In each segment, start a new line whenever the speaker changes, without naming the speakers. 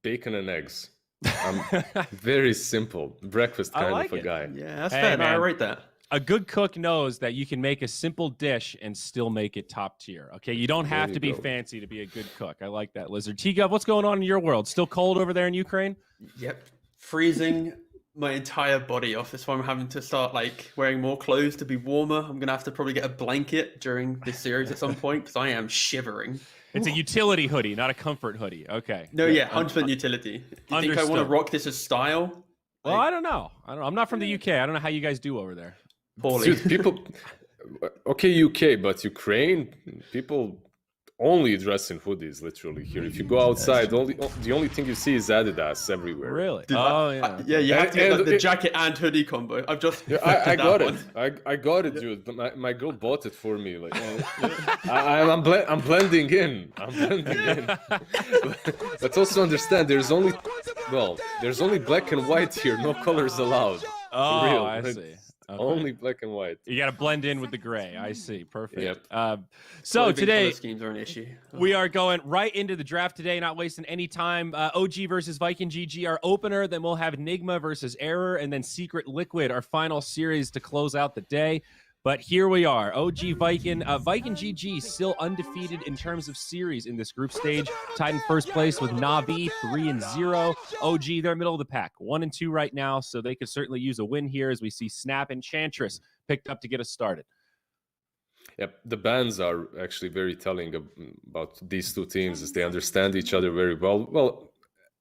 Bacon and eggs. I'm very simple, breakfast kind
like
of a
it.
guy.
Yeah, that's
Hey,
fair. No, I
man.
rate that.
A good cook knows that you can make a simple dish and still make it top tier. Okay, you don't have to be fancy to be a good cook. I like that, Lizard. T-Gov, what's going on in your world? Still cold over there in Ukraine?
Yep, freezing my entire body off. That's why I'm having to start like wearing more clothes to be warmer. I'm gonna have to probably get a blanket during this series at some point because I am shivering.
It's a utility hoodie, not a comfort hoodie. Okay.
No, yeah, 100% utility. Do you think I want to rock this as style?
Well, I don't know. I'm not from the UK. I don't know how you guys do over there.
Poorly.
Dude, people, okay, UK, but Ukraine, people only dress in hoodies, literally, here. If you go outside, the only thing you see is Adidas everywhere.
Really?
Dude,
yeah.
Yeah, you have to get the jacket and hoodie combo. I've just
I got it. I got it, dude. But my girl bought it for me. Like, I'm blending in. I'm blending in. But also understand, there's only black and white here. No colors allowed.
Oh,
real.
I see. Okay.
Only black and white.
You got to blend in with the gray. I see. Perfect.
Yep.
So
today,
color schemes are an issue.
we are going right into the draft today, not wasting any time. OG versus Viking GG, our opener. Then we'll have Nigma versus Error, and then Secret Liquid, our final series to close out the day. But here we are, OG Viking. Viking GG still undefeated in terms of series in this group stage. Tied in first place with Navi, 3-0. OG, they're middle of the pack, 1-2 right now, so they could certainly use a win here as we see Snap and Chantress picked up to get us started.
Yep, the bans are actually very telling about these two teams as they understand each other very well. Well,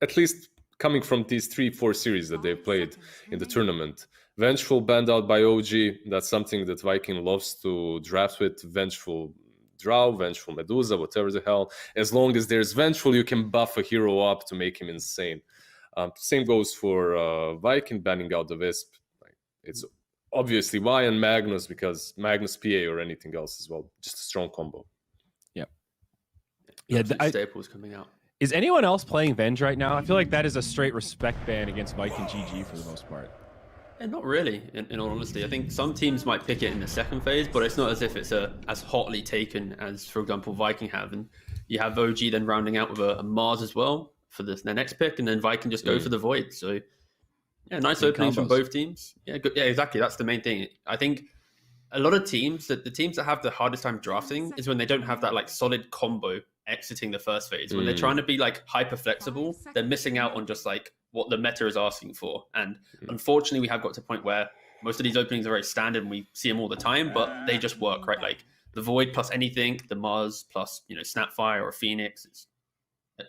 at least coming from these 3-4 series that they've played in the tournament. Vengeful banned out by OG. That's something that Viking loves to draft with. Vengeful Drow, Vengeful Medusa, whatever the hell. As long as there's Vengeful, you can buff a hero up to make him insane. Same goes for Viking banning out the Wisp. It's obviously why and Magnus, because Magnus PA or anything else as well. Just a strong combo.
Yep.
Yeah, Staples coming out.
Is anyone else playing Venge right now? I feel like that is a straight respect ban against Viking GG for the most part.
And not really, in all honesty. I think some teams might pick it in the second phase, but it's not as if it's as hotly taken as, for example, Viking have. And you have OG then rounding out with a Mars as well for their next pick, and then Viking just go for the Void. So, yeah, nice openings from both teams. Yeah, good. Yeah, exactly. That's the main thing. I think a lot of teams, the teams that have the hardest time drafting is when they don't have that like solid combo exiting the first phase. When they're trying to be like hyper flexible, they're missing out on just like what the meta is asking for. And unfortunately, we have got to a point where most of these openings are very standard and we see them all the time, but they just work, right? Like the Void plus anything, the Mars plus, Snapfire or Phoenix, it's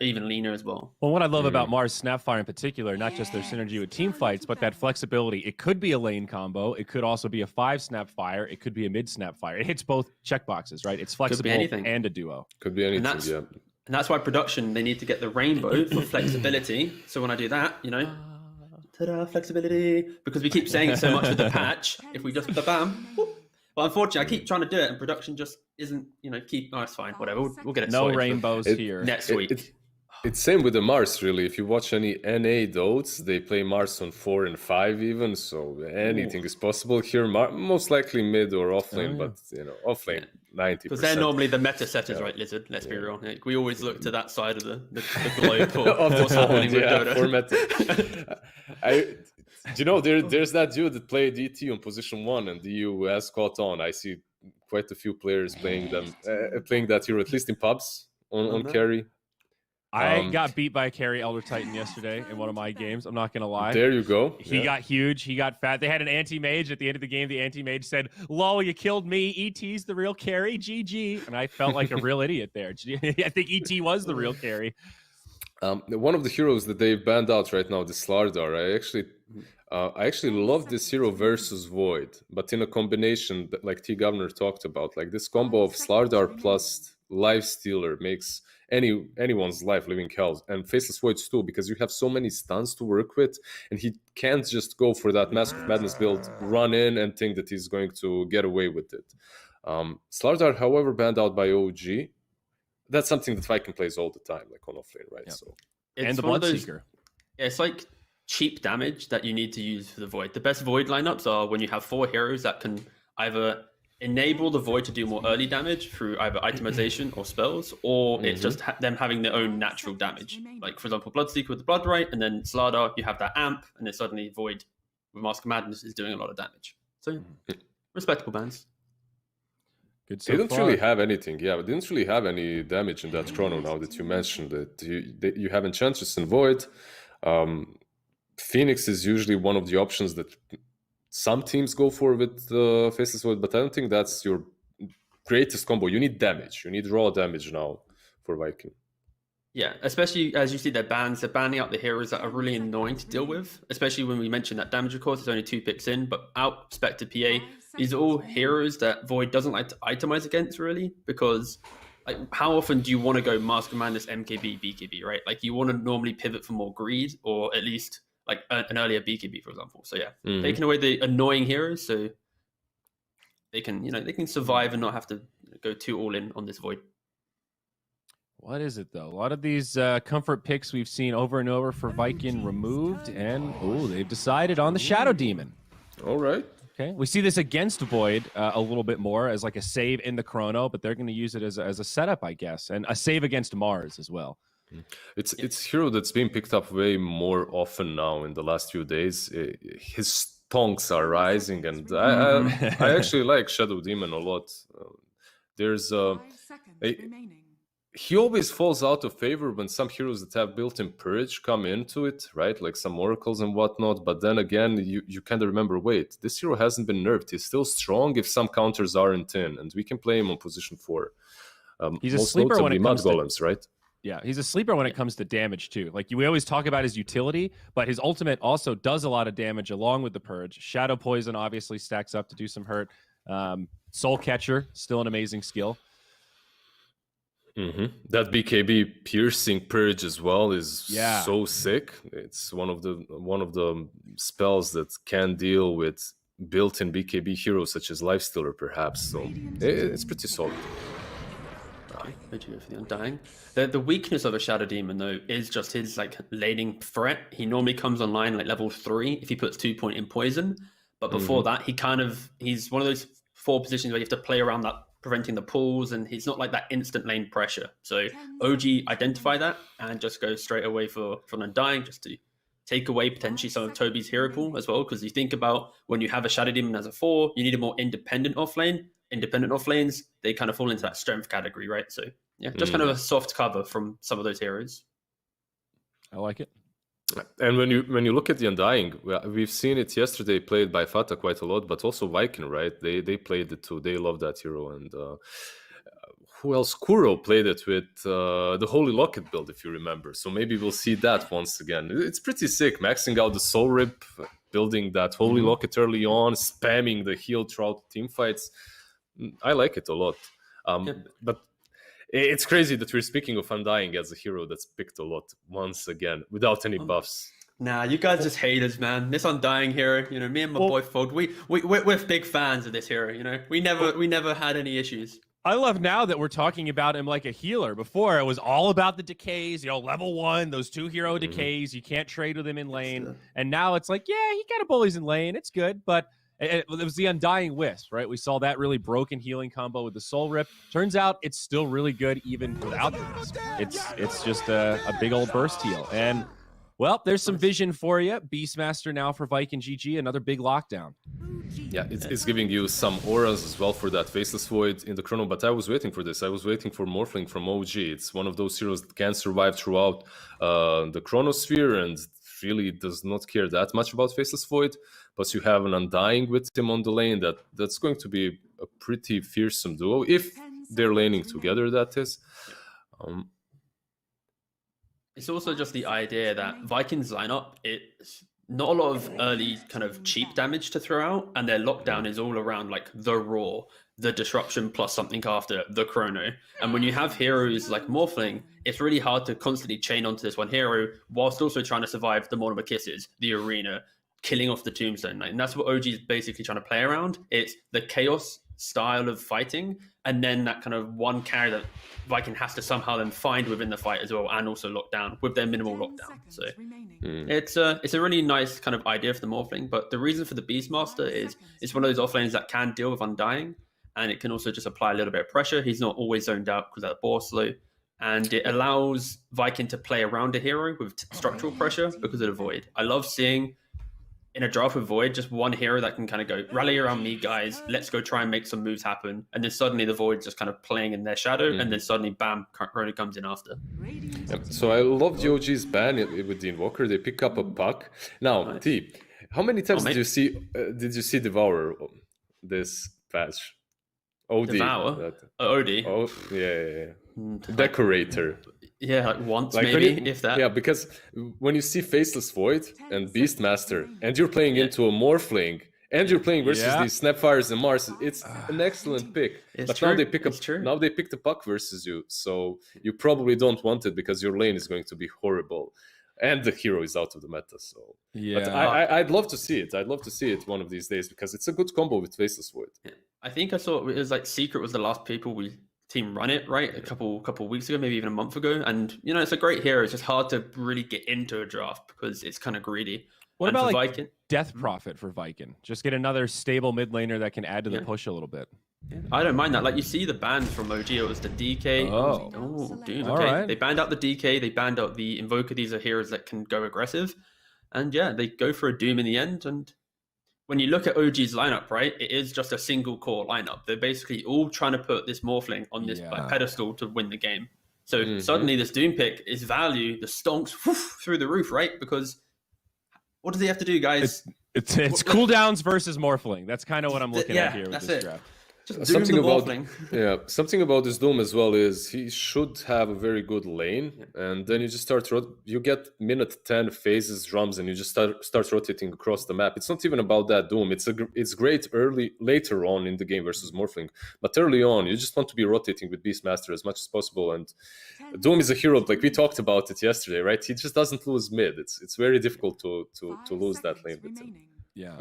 even leaner as well.
Well, what I love about Mars Snapfire in particular, not just their synergy with team fights, but that flexibility. It could be a lane combo. It could also be a 5 Snapfire. It could be a mid Snapfire. It hits both checkboxes, right? It's flexible and a duo.
Could be anything,
And that's why production, they need to get the rainbow for flexibility. So when I do that, ta-da, flexibility. Because we keep saying it so much with the patch. If we just bam, whoop. But unfortunately, I keep trying to do it and production just isn't, it's fine, whatever. We'll get it
No
sorted
rainbows here.
next week.
It's same with the Mars, really. If you watch any NA Dotes, they play Mars on 4 and 5 even, so anything is possible here. Most likely mid or offlane, but offlane 90%.
Because they're normally the meta setters, right, Lizard? Let's be real. Like, we always look to that side of the globe for what's happening with Dota.
For meta. There's that dude that played ET on position 1 and the EU has caught on. I see quite a few players playing that hero, at least in pubs on carry.
I got beat by a carry Elder Titan yesterday in one of my games. I'm not going to lie.
There you go.
He got huge. He got fat. They had an anti-mage at the end of the game. The anti-mage said, "Lol, you killed me. ET's the real carry. GG." And I felt like a real idiot there. I think ET was the real carry.
One of the heroes that they've banned out right now, the Slardar. I actually love this hero versus Void, but in a combination, like T Governor talked about, like this combo of Slardar plus Life Stealer makes anyone's life living hell, and Faceless Voids too, because you have so many stuns to work with, and he can't just go for that Mask of Madness build, run in and think that he's going to get away with it. Slardar, however, banned out by OG. That's something that Viking plays all the time, like on offlane, right?
Yep.
So
and the Bloodseeker.
It's like cheap damage that you need to use for the Void. The best Void lineups are when you have 4 heroes that can either enable the Void to do more early damage through either itemization or spells, or it's just them having their own natural damage. Like, for example, Bloodseeker with the Blood Right, and then Slardar, you have that amp, and then suddenly Void with Mask of Madness is doing a lot of damage. So, respectable bans.
Good so
They didn't
far.
really have anything. Yeah, they didn't really have any damage in that chrono now that you mentioned it. You have Enchantress and Void. Phoenix is usually one of the options that some teams go for with Faceless Void, but I don't think that's your greatest combo. You need damage. You need raw damage now for Viking.
Yeah, especially as you see their bans, they're banning out the heroes that are really annoying to deal with, especially when we mentioned that damage, of course, there's only 2 picks in, but out Spectre PA, these are all heroes that Void doesn't like to itemize against, really, because like, how often do you want to go Mask of Madness, MKB, BKB, right? Like, you want to normally pivot for more greed, or at least like an earlier BKB, for example. So yeah, taking away the annoying heroes, so they can, they can survive and not have to go too all in on this Void.
What is it, though? A lot of these comfort picks we've seen over and over for Viking removed, and they've decided on the Shadow Demon.
All right.
Okay, we see this against Void a little bit more as like a save in the chrono, but they're going to use it as a setup, I guess, and a save against Mars as well.
It's hero that's being picked up way more often now in the last few days. His stonks are rising, and I actually like Shadow Demon a lot. He always falls out of favor when some heroes that have built-in purge come into it, right? Like some oracles and whatnot. But then again, you kind of remember, wait, this hero hasn't been nerfed. He's still strong if some counters aren't in, and we can play him on position 4.
He's a sleeper when it comes
to golems, right?
Yeah, he's a sleeper when it comes to damage too. Like we always talk about his utility, but his ultimate also does a lot of damage along with the purge. Shadow Poison obviously stacks up to do some hurt. Soul Catcher, still an amazing skill.
That BKB piercing purge as well is so sick. It's one of the spells that can deal with built-in BKB heroes such as Lifestealer, perhaps. So it's pretty solid.
Where'd you go for the Undying? The weakness of a Shadow Demon, though, is just his like laning threat. He normally comes online like level 3 if he puts 2-point in poison. But before that, he's one of those 4 positions where you have to play around that, preventing the pulls, and he's not like that instant lane pressure. So OG identify that and just go straight away for an Undying, just to take away potentially some of Toby's hero pool as well. Because you think about when you have a Shadow Demon as a 4, you need a more independent offlane. Independent offlanes, they kind of fall into that strength category, right? So yeah, just kind of a soft cover from some of those heroes.
I like it.
And when you look at the Undying, we've seen it yesterday played by Fata quite a lot, but also Viking, right? They played it too. They love that hero. And who else? Kuro played it with the Holy Locket build, if you remember. So maybe we'll see that once again. It's pretty sick, maxing out the Soul Rip, building that Holy Locket early on, spamming the heal throughout team fights. I like it a lot. But it's crazy that we're speaking of Undying as a hero that's picked a lot once again without any buffs.
Nah, you guys just haters, man. This Undying hero, me and my boy Fod, we're big fans of this hero. We never had any issues.
I love now that we're talking about him like a healer. Before it was all about the decays, level 1, those 2 hero decays. You can't trade with him in lane. And now it's like, yeah, he kind of bullies in lane. It's good, but it was the Undying Wisp, right? We saw that really broken healing combo with the Soul Rip. Turns out it's still really good even without the Wisp. It's just a big old burst heal. And, well, there's some vision for you. Beastmaster now for Viking GG, another big lockdown.
Yeah, it's giving you some auras as well for that Faceless Void in the chrono, but I was waiting for this. I was waiting for Morphling from OG. It's one of those heroes that can survive throughout the chronosphere and really does not care that much about Faceless Void, but you have an Undying with him on the lane that's going to be a pretty fearsome duo, if they're laning together, that is.
It's also just the idea that Vikings lineup, it's not a lot of early kind of cheap damage to throw out, and their lockdown is all around like the Raw, the Disruption plus something after, the Chrono. And when you have heroes like Morphling, it's really hard to constantly chain onto this one hero whilst also trying to survive the Mortimer Kisses, the Arena, killing off the Tombstone. And that's what OG is basically trying to play around. It's the Chaos style of fighting, and then that kind of one carry that Viking has to somehow then find within the fight as well, and also lock down with their minimal lockdown. So it's a really nice kind of idea for the Morphling, but the reason for the Beastmaster is it's one of those offlanes that can deal with Undying, and it can also just apply a little bit of pressure. He's not always zoned out because of that board slow, and it allows Viking to play around a hero with structural pressure because of the Void. I love seeing in a draft with Void, just one hero that can kind of go, rally around me, guys. Let's go try and make some moves happen. And then suddenly the Void's just kind of playing in their shadow, and then suddenly, bam, Corona comes in after.
So I love the OG's ban with the Invoker. They pick up a puck. Now, T, how many times did you see Devourer this patch? OD.
Devour? OD?
Oh, yeah. Decorator.
Yeah, like once maybe, if that.
Yeah, because when you see Faceless Void and Beastmaster, and you're playing into a Morphling, and you're playing versus these Snapfires and Mars, it's an excellent pick. Now they pick the puck versus you, so you probably don't want it because your lane is going to be horrible, and the hero is out of the meta. So but I'd love to see it. I'd love to see it one of these days because it's a good combo with Faceless Void.
Yeah. I think I saw it was like Secret was the last people we team run it, right? A couple weeks ago, maybe even a month ago. And, you know, it's a great hero. It's just hard to really get into a draft because it's kind of greedy.
What about like
Viking?
Death Prophet for Viking? Just get another stable mid laner that can add to the push a little bit.
Yeah. I don't mind that. Like, you see the bans from OG. It was the DK. Oh, Doom. Okay.
Right.
They banned out the DK. They banned out the Invoker. These are heroes that can go aggressive. And yeah, they go for a Doom in the end. And when you look at OG's lineup, right, it is just a single core lineup. They're basically all trying to put this Morphling on this pedestal to win the game. So suddenly this Doom pick is value, the stonks through the roof, right? Because what does he have to do, guys?
It's cooldowns versus Morphling. That's kind of what I'm looking at here with this draft.
Something
about this Doom as well is he should have a very good lane, and then you just you get minute 10 phases drums, and you just start rotating across the map. It's not even about that Doom. It's great later on in the game versus Morphling, but early on you just want to be rotating with Beastmaster as much as possible. And Doom is a hero, like we talked about it yesterday, right? He just doesn't lose mid. It's very difficult to lose that lane with him.
Yeah.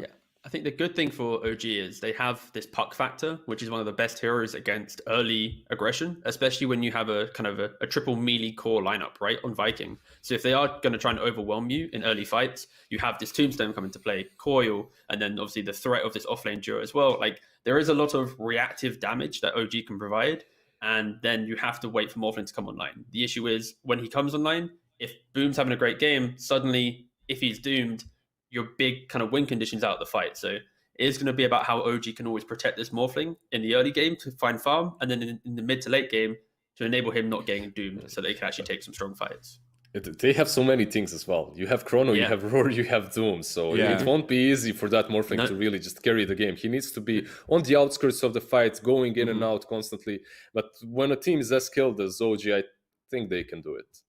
I think the good thing for OG is they have this puck factor, which is one of the best heroes against early aggression, especially when you have a kind of a triple melee core lineup, right, on Viking. So if they are going to try and overwhelm you in early fights, you have this Tombstone come into play, Coil, and then obviously the threat of this offlane duo as well. Like, there is a lot of reactive damage that OG can provide, and then you have to wait for Morphling to come online. The issue is when he comes online, if Boom's having a great game, suddenly if he's doomed, your big kind of win conditions out of the fight. So it is going to be about how OG can always protect this Morphling in the early game to find farm, and then in the mid to late game to enable him not getting doomed so they can actually take some strong fights.
They have so many things as well. You have Chrono, you have Roar, you have Doom. So it won't be easy for that Morphling to really just carry the game. He needs to be on the outskirts of the fight, going in and out constantly. But when a team is as skilled as OG, I think they can do it.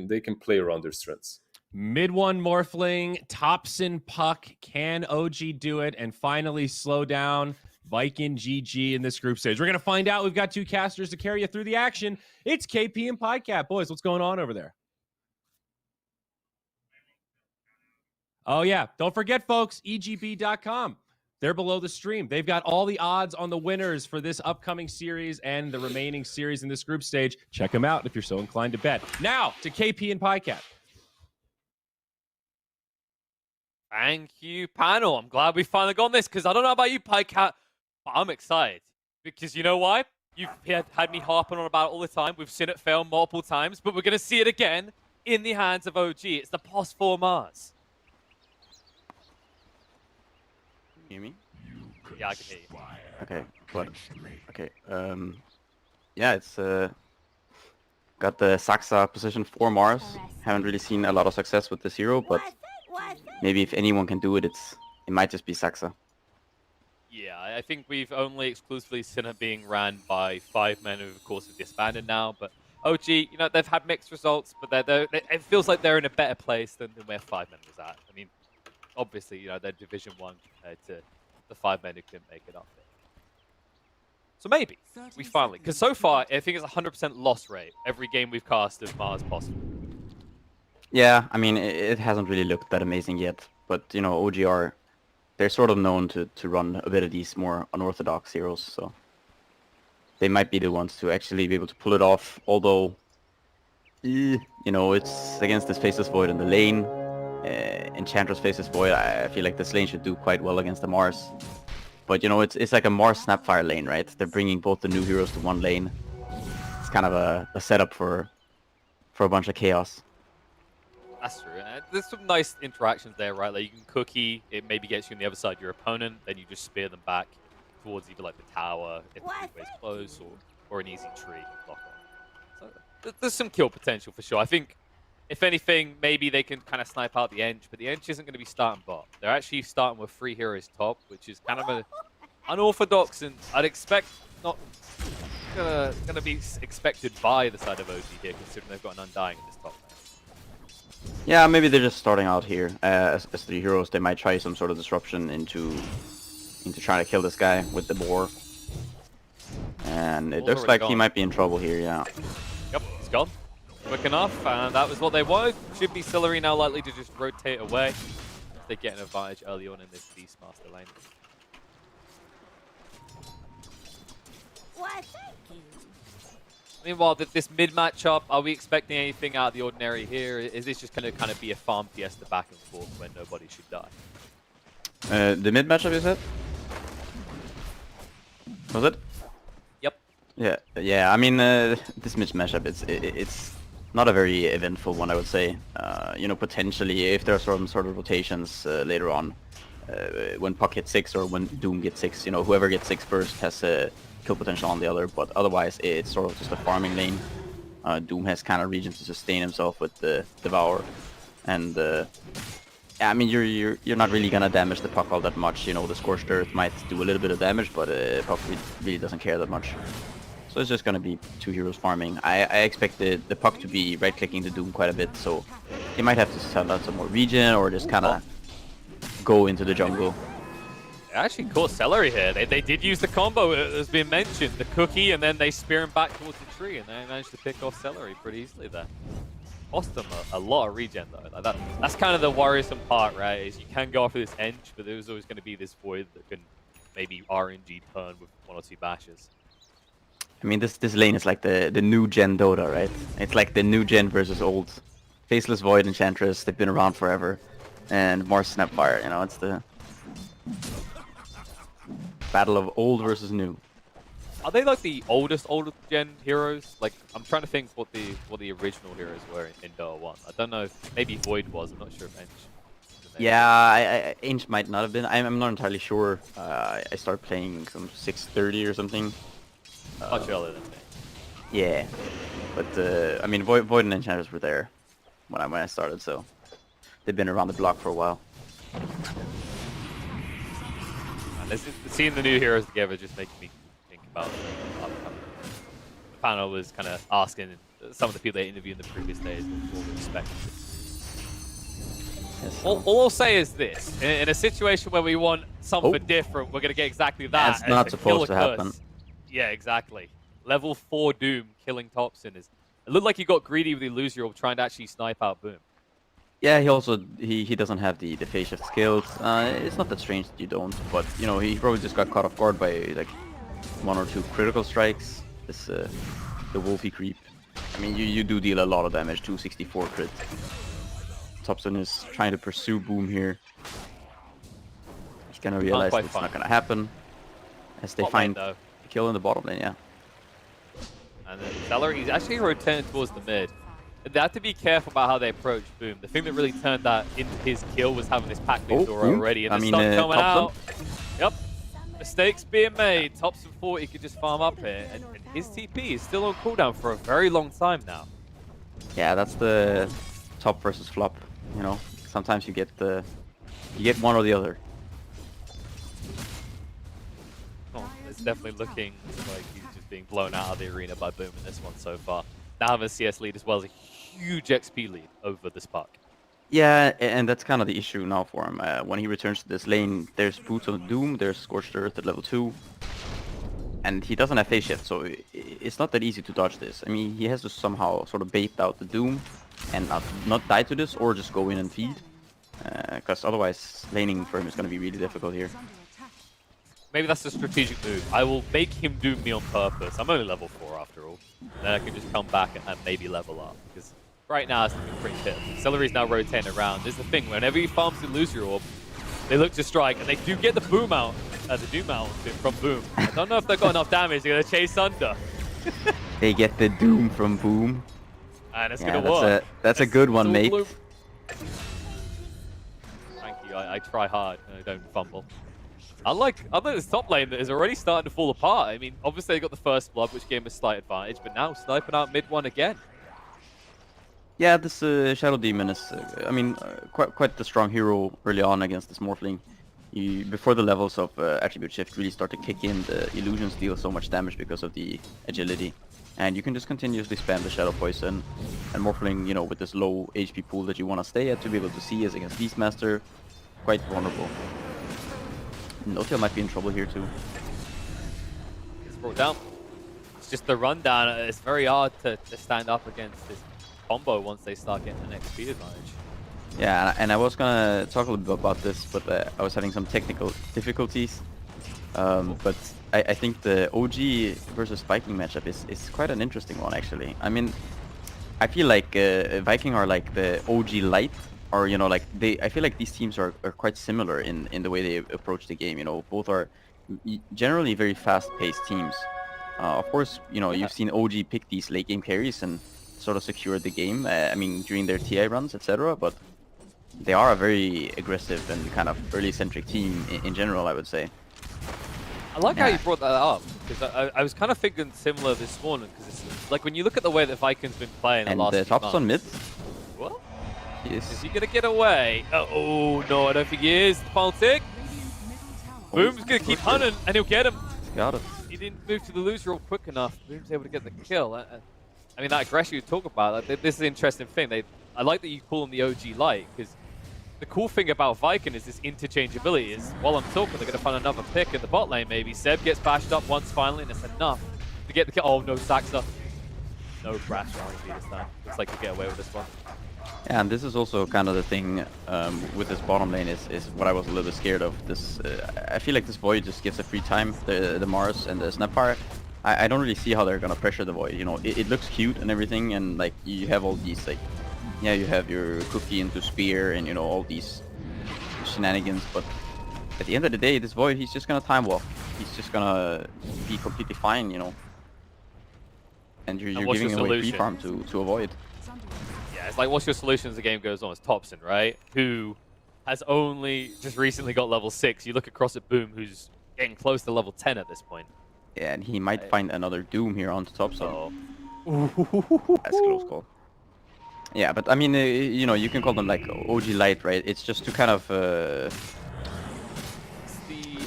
They can play around their strengths.
Mid one Morphling, Topson puck. Can OG do it and finally slow down Viking GG in this group stage? We're going to find out. We've got two casters to carry you through the action. It's KP and Podcat. Boys, what's going on over there? Oh, yeah. Don't forget, folks, EGB.com. They're below the stream. They've got all the odds on the winners for this upcoming series and the remaining series in this group stage. Check them out if you're so inclined to bet. Now to KP and Podcat.
Thank you, panel. I'm glad we finally got on this because I don't know about you, Pycat, but I'm excited. Because you know why? You've had me harping on about it all the time. We've seen it fail multiple times, but we're going to see it again in the hands of OG. It's the POS 4 Mars.
Can you hear me?
Yeah, I can hear you.
Okay, what? Okay, yeah, it's got the Saxa position 4 Mars. Haven't really seen a lot of success with this hero, but maybe if anyone can do it, it might just be Saxa.
Yeah, I think we've only exclusively seen it being ran by 5 men who, of course, have disbanded now. But OG, you know, they've had mixed results, but it feels like they're in a better place than where 5 men was at. I mean, obviously, you know, they're Division 1 compared to the 5 men who couldn't make it up there. So maybe we finally, because so far, I think it's 100% loss rate every game we've cast of Mars possible.
Yeah, I mean, it hasn't really looked that amazing yet, but, you know, OG they're sort of known to run a bit of these more unorthodox heroes, so they might be the ones to actually be able to pull it off, although, you know, it's against this Faceless Void in the lane, Enchantress Faceless Void. I feel like this lane should do quite well against the Mars. But you know, it's like a Mars Snapfire lane, right? They're bringing both the new heroes to one lane. It's kind of a setup for a bunch of chaos.
That's true. There's some nice interactions there, right? Like you can cookie, it maybe gets you on the other side of your opponent, then you just spear them back towards either like the tower if the way is close, or an easy tree block on. So there's some kill potential for sure. I think, if anything, maybe they can kind of snipe out the Ench, but the Ench isn't going to be starting bot. They're actually starting with 3 heroes top, which is kind of a unorthodox, and I'd expect not gonna be expected by the side of OG here, considering they've got an Undying in this top lane.
Yeah, maybe they're just starting out here as 3 heroes. They might try some sort of disruption into trying to kill this guy with the boar. And it looks like he might be in trouble here, yeah.
Yep, he's gone. Quick enough, and that was what they wanted. Should be Celery now likely to just rotate away. They get an advantage early on in this Beastmaster lane.
Why, thank you.
Meanwhile, this mid matchup, are we expecting anything out of the ordinary here? Is this just going to kind of be a farm fiesta back and forth when nobody should die?
The mid matchup, you said? Was it?
Yep.
Yeah. I mean, this mid matchup, it's not a very eventful one, I would say. You know, potentially, if there are some sort of rotations later on, when Puck hits 6 or when Doom gets 6, you know, whoever gets 6 first has kill potential on the other, but otherwise it's sort of just a farming lane. Doom has kind of region to sustain himself with the Devour, and yeah, I mean you're not really gonna damage the Puck all that much. You know, the Scorched Earth might do a little bit of damage, but Puck really doesn't care that much. So it's just gonna be 2 heroes farming. I expect the Puck to be right-clicking the Doom quite a bit, so he might have to sell out some more regen or just kind of go into the jungle.
They actually caught Celery here. They did use the combo, as been mentioned, the cookie, and then they spear him back towards the tree, and they managed to pick off Celery pretty easily there. Cost them a lot of regen though. Like that's kind of the worrisome part, right? Is you can go after this Ench, but there's always going to be this void that can maybe RNG turn with 1 or 2 bashes.
I mean, this lane is like the new gen Dota, right? It's like the new gen versus old. Faceless Void Enchantress, they've been around forever. And Mars Snapfire, you know, it's the battle of old versus new.
Are they like the oldest gen heroes? Like, I'm trying to think what the original heroes were in Dota 1. I don't know if maybe Void was. I'm not sure if Ench.
Yeah, Ench might not have been. I'm not entirely sure. I started playing some 6:30 or something.
Much earlier than me.
Yeah, but I mean, Void and Enchanters were there when I started, so they've been around the block for a while.
Seeing the new heroes together just making me think about upcoming. The panel was kind of asking some of the people they interviewed in the previous days what we expected.
Yes,
All I'll say is this: in a situation where we want something different, we're going to get exactly that.
That's not supposed to happen.
Yeah, exactly. Level 4 Doom killing Thompson is. It looked like he got greedy with the illusion of trying to actually snipe out Boom.
Yeah, he also he doesn't have the phase shift skills. It's not that strange that you don't, but you know, he probably just got caught off guard by like 1 or 2 critical strikes. This the Wolfie creep. I mean, you do deal a lot of damage. 264 crit. Thompson is trying to pursue Boom here. He's gonna realize it's not gonna happen as they find the kill in the bottom lane. Yeah.
And then Celery, he's actually rotating towards the mid. They have to be careful about how they approach Boom. The thing that really turned that into his kill was having this pack lead door already, and the stun coming out. Yep. Mistakes being made. Thompson thought he could just farm up here, and his TP is still on cooldown for a very long time now.
Yeah, that's the top versus flop. You know, sometimes you get one or the other.
Oh, it's definitely looking like he's just being blown out of the arena by Boom in this one so far. Now have a CS lead as well as a huge XP lead over the Spark.
Yeah, and that's kind of the issue now for him. When he returns to this lane, there's Boots on Doom, there's Scorched Earth at level 2. And he doesn't have phase shift, so it's not that easy to dodge this. I mean, he has to somehow sort of bait out the Doom and not die to this, or just go in and feed. Because otherwise, laning for him is going to be really difficult here.
Maybe that's a strategic move. I will make him Doom me on purpose. I'm only level 4 after all. Then I can just come back and maybe level up. Because right now it's looking pretty pitiful. Celery's now rotating around. This is the thing, whenever he farms the Illusory Orb, they look to strike, and they do get the Boom out. the Doom Mountain from Boom. I don't know if they've got enough damage. They're going to chase under.
They get the Doom from Boom.
And it's
Yeah,
going to work.
that's a good one,
all
mate.
blue. Thank you. I try hard and I don't fumble. Unlike this top lane that is already starting to fall apart. I mean, obviously they got the first blood, which gave them a slight advantage, but now sniping out mid one again.
Yeah, this Shadow Demon is, I mean, quite the strong hero early on against this Morphling. Before the levels of attribute shift really start to kick in, the illusions deal so much damage because of the agility. And you can just continuously spam the Shadow Poison. And Morphling, you know, with this low HP pool that you want to stay at to be able to see as against Beastmaster, quite vulnerable. Notail might be in trouble here too.
It's brought down. It's just the rundown. It's very hard to stand up against this combo once they start getting the next speed advantage.
Yeah, and I was gonna talk a little bit about this, but I was having some technical difficulties. But I think the OG versus Viking matchup is quite an interesting one, actually. I mean, I feel like Viking are like the OG light, or you know, like I feel like these teams are quite similar in the way they approach the game. You know, both are generally very fast-paced teams. Of course, you know, you've seen OG pick these late game carries and sort of secure the game. I mean, during their TI runs, etc. But they are a very aggressive and kind of early-centric team in general, I would say.
I like how you brought that up, because I was kind of thinking similar this morning, because it's like when you look at the way that Viking's been playing the
And
last
the
few
top's
months.
on mid.
What?
Yes.
Is he going to get away? Oh, no, I don't think he is. The final tick. Boom's going to keep hunting, and he'll get him.
Got it.
He didn't move to the loose roll quick enough. Boom's able to get the kill. I mean, that aggression you talk about, like, this is an interesting thing. I like that you call him the OG light, because the cool thing about Viking is this interchangeability. Is while I'm talking, they're going to find another pick in the bot lane, maybe. Seb gets bashed up once finally, and it's enough to get the kill. Oh, no Saxa. No Brash RNG this time. Looks like you get away with this one.
Yeah, and this is also kind of the thing with this bottom lane is what I was a little bit scared of. This I feel like this Void just gives a free time, the Mars and the Snapfire. I don't really see how they're gonna pressure the Void. You know, it looks cute and everything, and like you have all these like, yeah, you have your cookie into spear and you know all these shenanigans. But at the end of the day, this Void, he's just gonna time walk. He's just gonna be completely fine, you know. And you're giving away free farm to avoid.
Yeah, it's like, what's your solution as the game goes on? It's Thompson, right? Who has only just recently got level 6. You look across at Boom, who's getting close to level 10 at this point.
Yeah, and he might find another Doom here on the top, so
Oh.
that's close call. Yeah, but I mean, you know, you can call them like OG light, right? It's just to kind of to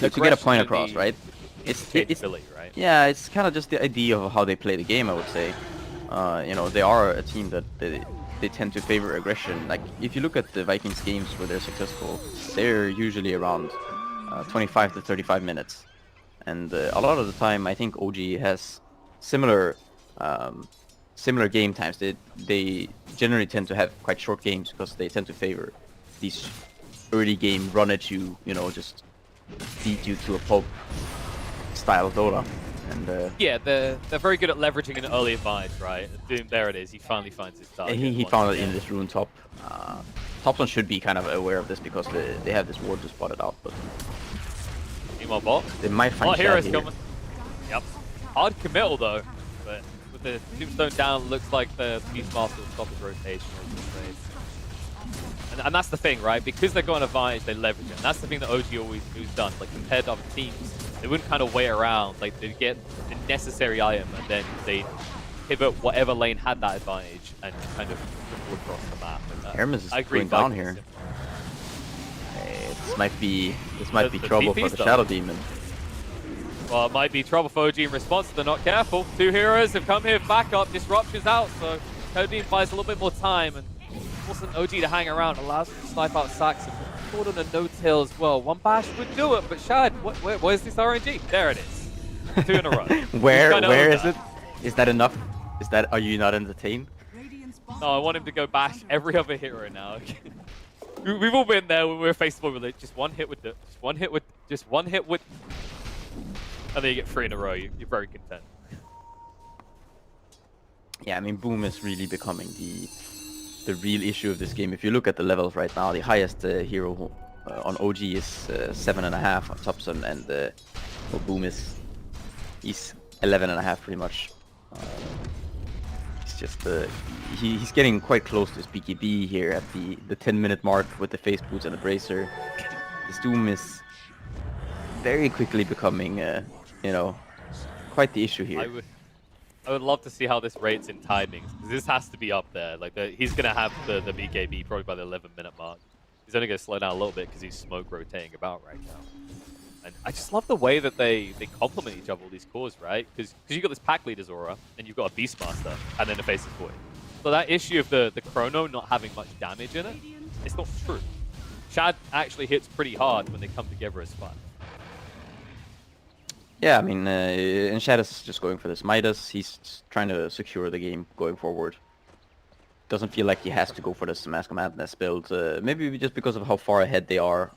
get a point across, right? It's
Billy, right?
yeah, it's kind of just the idea of how they play the game, I would say. You know, they are a team that they tend to favor aggression. Like, if you look at the Vikings games where they're successful, they're usually around 25 to 35 minutes. And a lot of the time, I think OG has similar game times. They generally tend to have quite short games because they tend to favor these early game run at you, you know, just beat you to a pulp style Dota. And
yeah, they're very good at leveraging an early advantage, right? Doom, there it is. He finally finds his target.
he found it in this rune top. Topson should be kind of aware of this because they have this ward to spot it out, but
Meanwhile, bot.
they might find
Heroes
Shad here.
coming. Yep. Hard committal though, but with the Tombstone down, looks like the Beastmaster will stop his rotation. And that's the thing, right? Because they're going advantage, they leverage it. And that's the thing that OG always done. Like, compared to other teams, they wouldn't kind of wait around. Like, they'd get the necessary item, and then they'd pivot whatever lane had that advantage and kind of dribble across the map. And,
Hermes is
I agree,
going down
Vikings
here. This might be
The
trouble
TP
for the
stuff.
Shadow Demon.
Well, it might be trouble for OG in response if they're not careful. 2 heroes have come here, backup, disruption's out, so Codeine buys a little bit more time, and forcing OG to hang around allows him to snipe out Saxon. Caught on a no-tail as well. One bash would do it, but Shad, where's this RNG? There it is. 2 in a row.
Where is it? Is that enough? Are you not entertained?
No, I want him to go bash every other hero now. We've all been there when we were faceable with it. Just one hit with, and then you get 3 in a row. You're very content.
Yeah, I mean, Boom is really becoming the real issue of this game. If you look at the levels right now, the highest hero on OG is 7.5 on Thompson, and well, Boom he's 11.5 pretty much. It's just he's getting quite close to his BKB here at the 10-minute mark with the face boots and the bracer. This Doom is very quickly becoming, you know, quite the issue here.
I would love to see how this rates in timings, because this has to be up there. Like he's gonna have the BKB probably by the 11-minute mark. He's only gonna slow down a little bit because he's smoke rotating about right now. And I just love the way that they complement each other, all these cores, right? Because you've got this pack leader's aura, and you've got a Beastmaster, and then the Faceless Void. So that issue of the Chrono not having much damage in it, it's not true. Shad actually hits pretty hard when they come together as fun.
Yeah, I mean, and Shad is just going for this Midas. He's trying to secure the game going forward. Doesn't feel like he has to go for this Mask of Madness build. Maybe just because of how far ahead they are.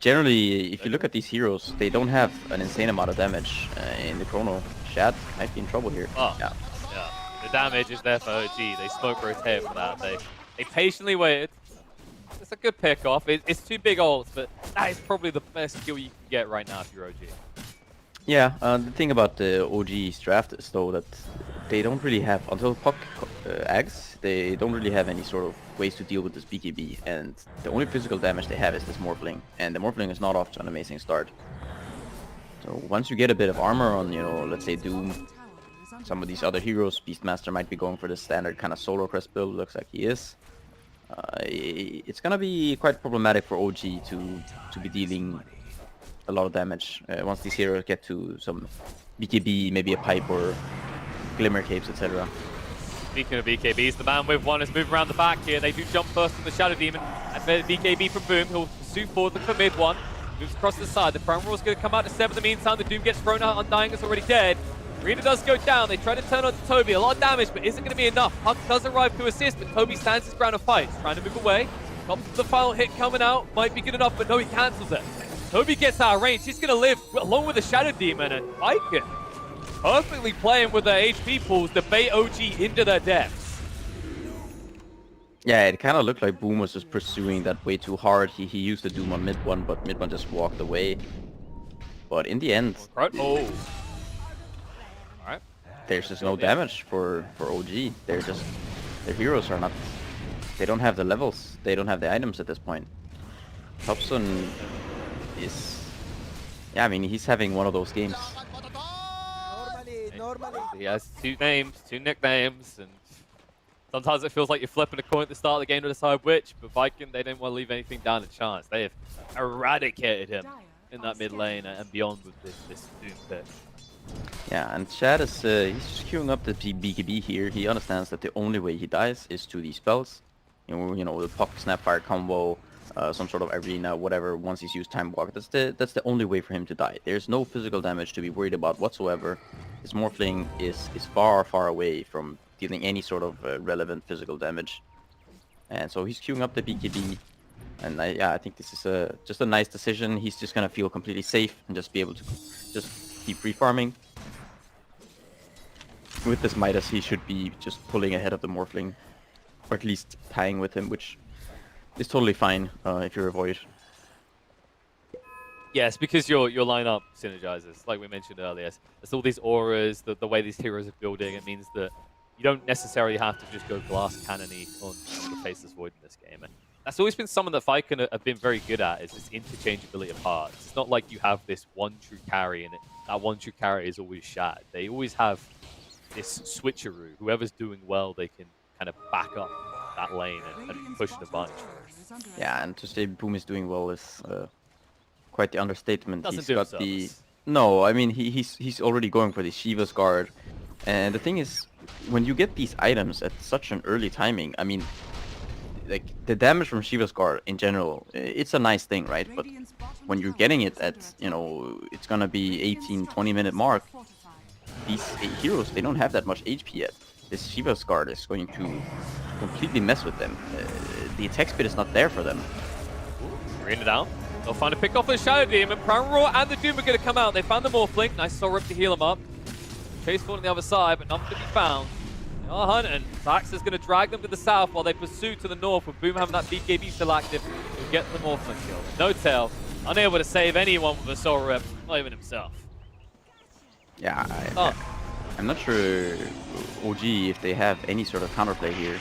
Generally, if you look at these heroes, they don't have an insane amount of damage in the Chrono. Shad might be in trouble here.
Oh,
yeah.
The damage is there for OG. They smoke rotate for that. They patiently waited. It's a good pick off. It's two big ults, but that is probably the best skill you can get right now if you're OG.
Yeah, the thing about the OG's draft is though that they don't really have, until Puck Ags, they don't really have any sort of ways to deal with this BKB, and the only physical damage they have is this Morphling, and the Morphling is not off to an amazing start. So once you get a bit of armor on, you know, let's say Doom, some of these other heroes, Beastmaster might be going for the standard kind of solo crest build, looks like he is. It's gonna be quite problematic for OG to be dealing a lot of damage once these heroes get to some BKB, maybe a pipe or glimmer capes, etc.
Speaking of BKBs, the man with one is moving around the back here. They do jump first on the Shadow Demon. And the BKB from Boom. He'll pursue forward, look for mid one. Moves across the side. The Prime Roar is going to come out to 7 in the meantime. The Doom gets thrown out. Undying is already dead. Rita does go down. They try to turn on to Toby. A lot of damage, but isn't going to be enough. Huck does arrive to assist, but Toby stands his ground and fights. Trying to move away. Comes to the final hit coming out. Might be good enough, but no, he cancels it. Toby gets out of range. He's going to live along with the Shadow Demon, and Viking perfectly playing with their HP pools to bait OG into their depths.
Yeah, it kind of looked like Boom was just pursuing that way too hard. He used the Doom on mid one, but mid one just walked away. But in the end,
Oh. Alright.
there's just no damage for OG. Their heroes are not, they don't have the levels. They don't have the items at this point. Thompson is, yeah, I mean, he's having one of those games.
He has two names, two nicknames, and sometimes it feels like you're flipping a coin at the start of the game to decide which, but Viking, they didn't want to leave anything down to chance. They have eradicated him in that mid lane and beyond with this Doom pick.
Yeah, and Chad is he's just queuing up the BKB here. He understands that the only way he dies is to these spells. You know, the Puck Snapfire combo, some sort of arena, whatever. Once he's used Time Walk, that's the only way for him to die. There's no physical damage to be worried about whatsoever. His Morphling is far away from dealing any sort of relevant physical damage, and so he's queuing up the BKB. And I think this is just a nice decision. He's just gonna feel completely safe and just be able to just keep free farming. With this Midas, he should be just pulling ahead of the Morphling, or at least tying with him, which is totally fine if you're a Void.
Yes, because your lineup synergizes, like we mentioned earlier. It's all these auras, the way these heroes are building. It means that you don't necessarily have to just go glass cannon-y on the Faceless Void in this game. And that's always been something that Viking have been very good at, is this interchangeability of parts. It's not like you have this one true carry, and that one true carry is always Shad. They always have this switcheroo. Whoever's doing well, they can kind of back up that lane and push in a bunch.
Yeah, and to say Boom is doing well is quite the understatement.
Doesn't
He's
do
got
himself.
No, I mean he's already going for the Shiva's Guard, and the thing is, when you get these items at such an early timing, I mean, like the damage from Shiva's Guard in general, it's a nice thing, right? But when you're getting it at, you know, it's gonna be 18-20 minute mark, these heroes, they don't have that much HP yet. This Shiva's Guard is going to completely mess with them. The attack speed is not there for them.
Bring it down. They'll find a pick off the Shadow Demon. Prime Roar and the Doom are going to come out. They found the Morphling. Nice soul rip to heal him up. Chase forward on the other side, but nothing to be found. They Oh, Hunting. Sax is going to drag them to the south while they pursue to the north with Boom having that BKB still active to get them off the kill. No Tail, unable to save anyone with a soul rip, not even himself.
Yeah, I'm not sure OG if they have any sort of counterplay here.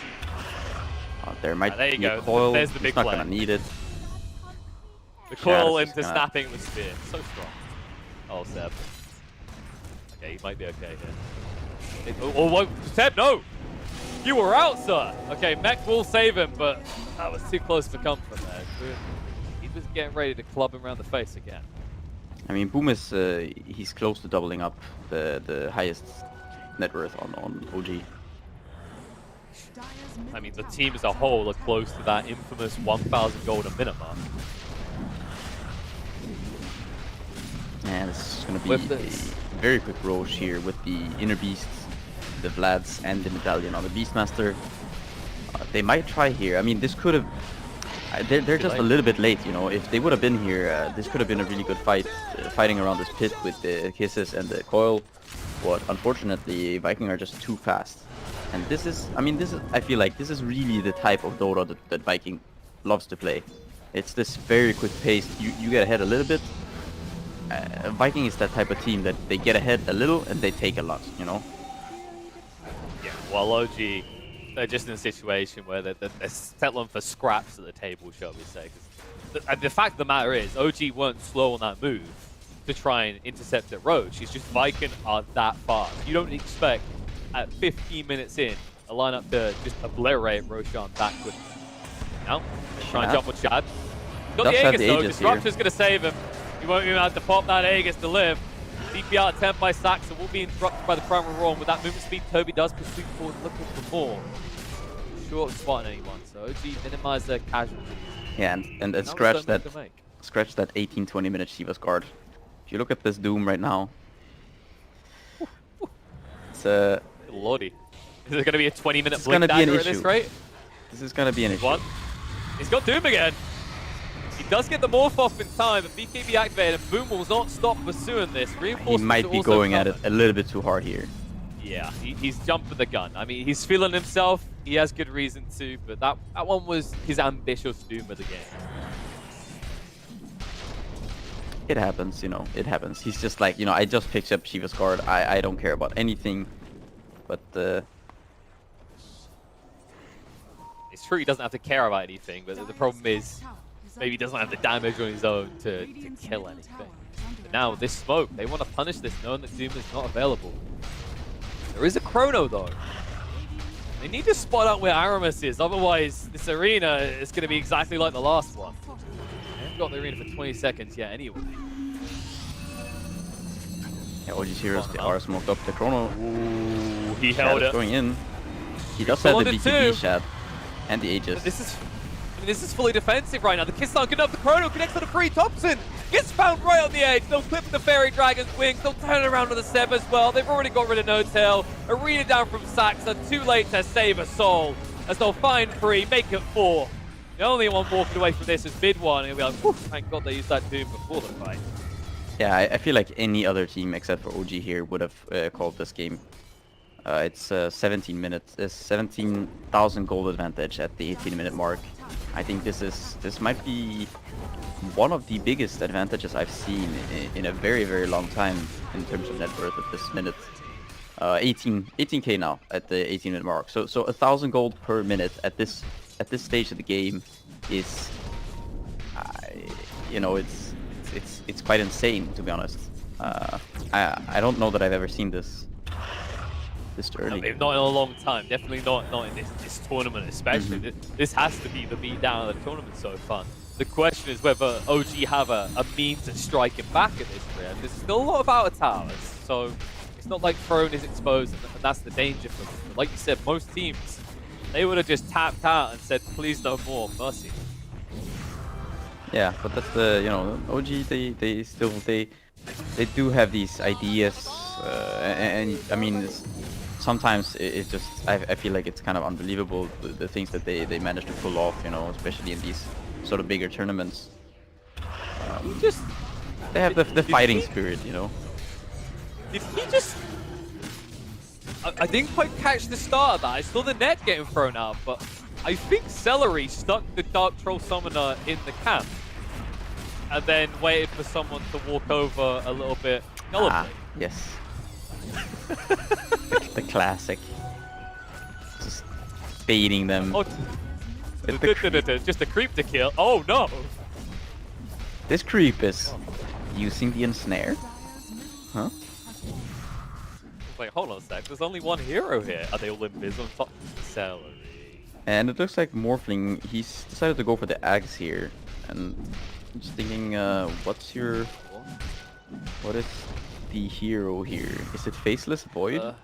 There might
there you
be
go.
a coil.
There's the big
He's not
play.
gonna need it.
The coil
Shadows is
into
gonna-
snapping the spear. So strong. Oh, Seb. Okay, he might be okay here. Seb, no! You were out, sir! Okay, Mech will save him, but that was too close for comfort there. He was getting ready to club him around the face again.
I mean, Boom is he's close to doubling up the highest net worth on OG.
I mean, the team as a whole are close to that infamous 1,000 gold a minute mark.
And this is going to be
With
a
this.
very quick Roche here with the Inner Beasts, the Vlads, and the Medallion on the Beastmaster. They might try here. I mean, this could have... They're just a little bit late, you know. If they would have been here, this could have been a really good fight, fighting around this pit with the Kisses and the Coil. But unfortunately, Viking are just too fast. And this is, I mean, I feel like this is really the type of Dota that Viking loves to play. It's this very quick pace. You get ahead a little bit. Viking is that type of team that they get ahead a little and they take a lot, you know?
Yeah, well, OG, they're just in a situation where they're settling for scraps at the table, shall we say. 'Cause the fact of the matter is, OG weren't slow on that move to try and intercept at Roach. It's just Viking are that fast. You don't expect at 15 minutes in a lineup to just obliterate Roshan that quickly. Now, they're trying to jump with Shad. Got the
Does have
Aegis
the
though,
Aegis
Disruptor's going to save him. He won't even have to pop that Aegis to live. DPR attempt by Saxon will be interrupted by the primary roar. With that movement speed, Toby does pursue forward looking for more. Short of spotting anyone, so OG minimize their casualties.
Yeah, and
Now
scratch
there's so
that
much to make.
scratch that 18-20 minute Shiva's guard. If you look at this Doom right now, it's
Lordy. Is it going to be a 20-minute
It's gonna
blink
be an
dagger at this
issue.
rate?
this is gonna be an issue.
One. He's got Doom again. He does get the morph off in time, but BKB activated, and Boom will not stop pursuing this.
He
Reinforcements
might
are
be
also
going at it
coming.
a little bit too hard here.
Yeah, he's jumping the gun. I mean, he's feeling himself. He has good reason to, but that one was his ambitious Doom of the game.
It happens, you know, it happens. He's just like, you know, I just picked up Shiva's guard. I don't care about anything. But
It's true he doesn't have to care about anything, but the problem is maybe he doesn't have the damage on his own to kill anything. But now, this smoke, they want to punish this knowing that Doom is not available. There is a Chrono, though. They need to spot out where Aramis is, otherwise this arena is going to be exactly like the last one. They haven't got the arena for 20 seconds yet anyway.
yeah, OG's heroes, they are smoked up. The Chrono
Ooh, he
Shad
held
is
it.
going in. He does have the
Called it
BKB
too.
Shad and the Aegis.
But this is fully defensive right now. The Kiss aren't good enough. The Chrono connects to the free. Thompson gets found right on the edge. They'll clip the Fairy Dragon's wings. They'll turn around to the Seb as well. They've already got rid of No Tail. Arena down from Saxa. Too late to save a soul. As they'll find 3, make it 4. The only one walking away from this is mid one. He'll be like, whew, thank God they used that Doom before the fight.
Yeah, I feel like any other team except for OG here would have called this game. It's 17 minutes, 17,000 gold advantage at the 18-minute mark. I think this might be one of the biggest advantages I've seen in a very, very long time in terms of net worth at this minute. 18k now at the 18-minute mark. So 1,000 gold per minute at this stage of the game is, you know, it's quite insane, to be honest. I don't know that I've ever seen this early.
Not in a long time. Definitely not in this tournament, especially. This has to be the beatdown of the tournament so far. The question is whether OG have a means of striking back at this round. There's still a lot of outer towers, so it's not like Throne is exposed, and that's the danger for them. But like you said, most teams, they would have just tapped out and said, please no more, mercy.
Yeah, but that's the, you know, OG, they do have these ideas, and I mean, sometimes it just, I feel like it's kind of unbelievable, the things that they manage to pull off, you know, especially in these sort of bigger tournaments. They have the fighting spirit, you know.
Did he just I didn't quite catch the start of that. I saw the net getting thrown out, but I think Celery stuck the Dark Troll Summoner in the camp and then waited for someone to walk over a little bit gullibly.
Yes. The classic. Just baiting them.
Oh, just a creep to kill. Oh no!
This creep is using the ensnare. Huh?
It's like, hold on a sec, there's only one hero here. Are they all invis on top? Celery.
And it looks like Morphling, he's decided to go for the Axe here. And I'm just thinking, what is the hero here? Is it Faceless Void?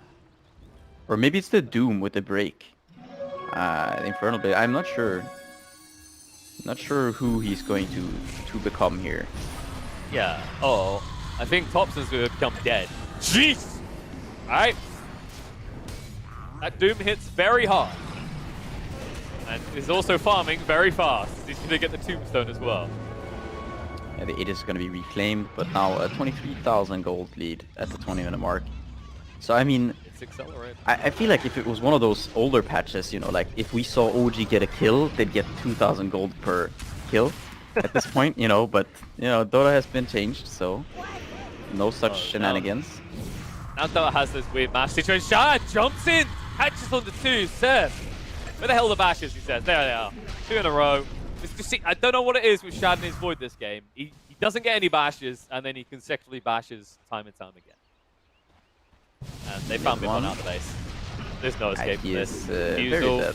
Or maybe it's the Doom with the break. The Infernal Blade, I'm not sure. Not sure who he's going to become here.
Yeah. Oh, I think Thompson's going to become dead. Jeez! Alright. That Doom hits very hard. And is also farming very fast. He's going to get the Tombstone as well.
Yeah, the 8 is going to be reclaimed, but now a 23,000 gold lead at the 20-minute mark. So, I mean,
It's accelerated.
I feel like if it was one of those older patches, you know, like if we saw OG get a kill, they'd get 2,000 gold per kill at this point, you know, but, you know, Dota has been changed, so no such shenanigans.
Now Dota has this weird mash situation. Shad jumps in, catches on the 2, Seth. Where the hell are the bashes, he says. There they are. 2 in a row. I don't know what it is with Shad and his Void this game. He doesn't get any bashes, and then he consecutively bashes time and time again. And they found him out of the base. There's no escape from this.
Very dead.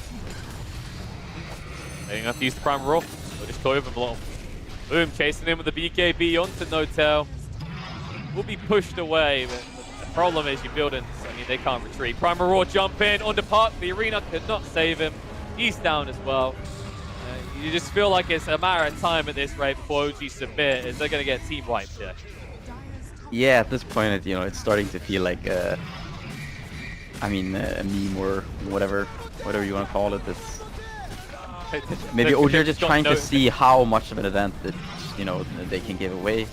They don't have to use the Prime Roll. They'll just toy him along. Boom, chasing him with the BKB onto No-Tail. Will be pushed away, but the problem is your buildings, I mean, they can't retreat. Prime Roar jump in, on the park, the arena could not save him. He's down as well. You just feel like it's a matter of time at this rate before OG submit, as they're going to get team wiped here.
Yeah, at this point, you know, it's starting to feel like, I mean, a meme or whatever you want to call it. It's maybe OG are just trying to see how much of an advantage, you know, they can give away.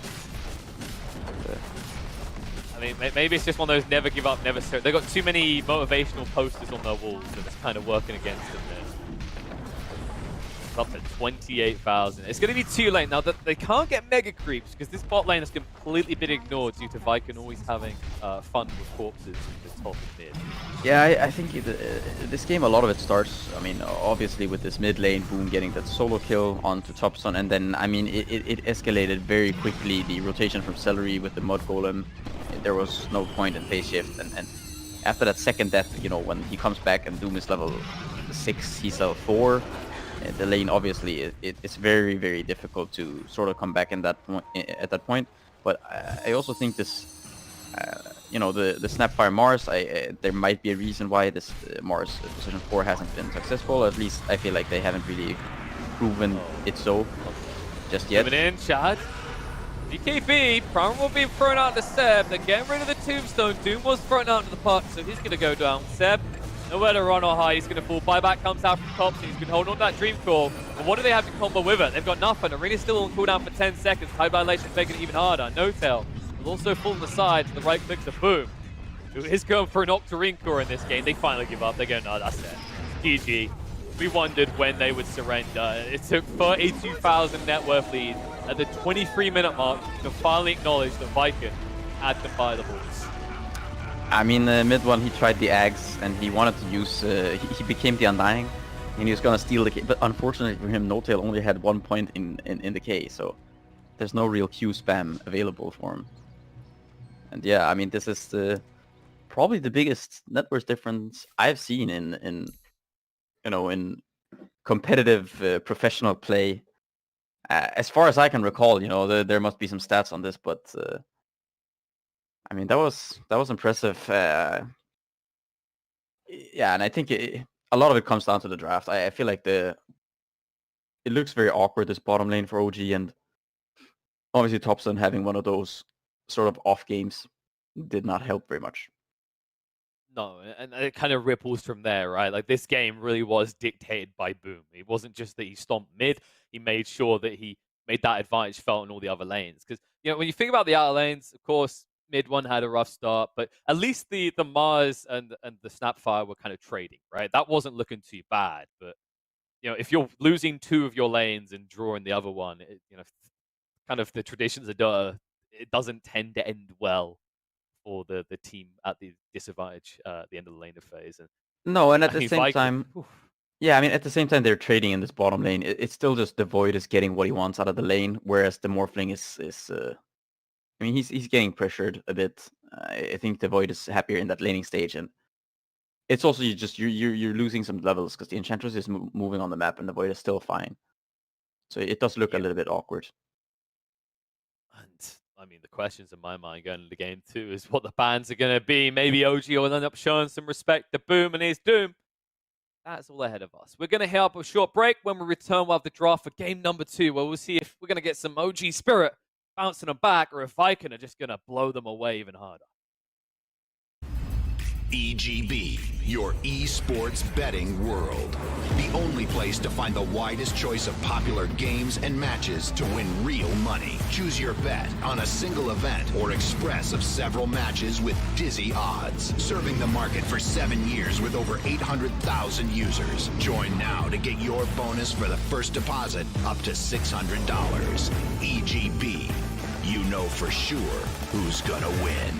I mean, maybe it's just one of those never give up, never surrender. They've got too many motivational posters on their walls that's kind of working against them there. It's up to 28,000. It's going to be too late now that they can't get mega creeps because this bot lane has completely been ignored due to Viking always having fun with corpses in the top and mid.
Yeah, I think this game, a lot of it starts, I mean, obviously with this mid lane, Boom getting that solo kill onto Topson, and then, I mean, it escalated very quickly, the rotation from Celery with the Mud Golem. There was no point in phase shift, and after that second death, you know, when he comes back and Doom is level 6, he's level 4, the lane obviously it's very, very difficult to sort of come back in that point, at that point. But I also think this, you know, the Snapfire Mars, there might be a reason why this Mars position 4 hasn't been successful. At least I feel like they haven't really proven it so just yet.
Coming in, Chad. BKB, Prime will be thrown out to Seb. They're getting rid of the Tombstone. Doom was thrown out to the park, so he's going to go down. Seb, nowhere to run or hide. He's going to fall. Buyback comes out from Thompson. He's been holding on to that Dream Core. But what do they have to combo with it? They've got nothing. Arena's still on cooldown for 10 seconds. Tide Violation's making it even harder. No-Tail will also fall on the side to the right click to Boom, who is going for an Octarine Core in this game. They finally give up. They go, no, that's it. GG. We wondered when they would surrender. It took 32,000 net worth lead at the 23-minute mark to finally acknowledge that Viking had them by the balls.
I mean, mid one he tried the Ags and he wanted to use, he became the Undying and he was gonna steal the K, but unfortunately for him, No-Tail only had 1 point in the K, so there's no real Q spam available for him. And yeah, I mean, this is probably the biggest net worth difference I've seen in you know, in competitive professional play. As far as I can recall, you know, there must be some stats on this, but I mean, that was impressive. Yeah, and I think a lot of it comes down to the draft. I feel like it looks very awkward, this bottom lane for OG, and obviously Topson having one of those sort of off games did not help very much.
No, and it kind of ripples from there, right? Like, this game really was dictated by Boom. It wasn't just that he stomped mid, he made sure that he made that advantage felt in all the other lanes. Because, you know, when you think about the outer lanes, of course, Mid one had a rough start, but at least the Mars and the Snapfire were kind of trading, right? That wasn't looking too bad. But if you're losing 2 of your lanes and drawing the other one, kind of the traditions of Dota, it doesn't tend to end well for the team at the disadvantage at the end of the laner phase. And
No, and at
I
the
mean,
same time, yeah, I mean, at the same time, they're trading in this bottom lane. It's still just the Void is getting what he wants out of the lane, whereas the Morphling is I mean, he's getting pressured a bit. I think the Void is happier in that laning stage, and it's also you're losing some levels because the Enchantress is moving on the map, and the Void is still fine. So it does look a little bit awkward.
And I mean, the questions in my mind going into game 2 is what the bans are going to be. Maybe OG will end up showing some respect to Boom and his Doom. That's all ahead of us. We're going to hit up a short break. When we return, we'll have the draft for game number 2, where we'll see if we're going to get some OG spirit bouncing them back, or if Viking are just going to blow them away even harder.
EGB, your esports betting world. The only place to find the widest choice of popular games and matches to win real money. Choose your bet on a single event or express of several matches with dizzy odds. Serving the market for 7 years with over 800,000 users. Join now to get your bonus for the first deposit up to $600. EGB, you know for sure who's gonna win.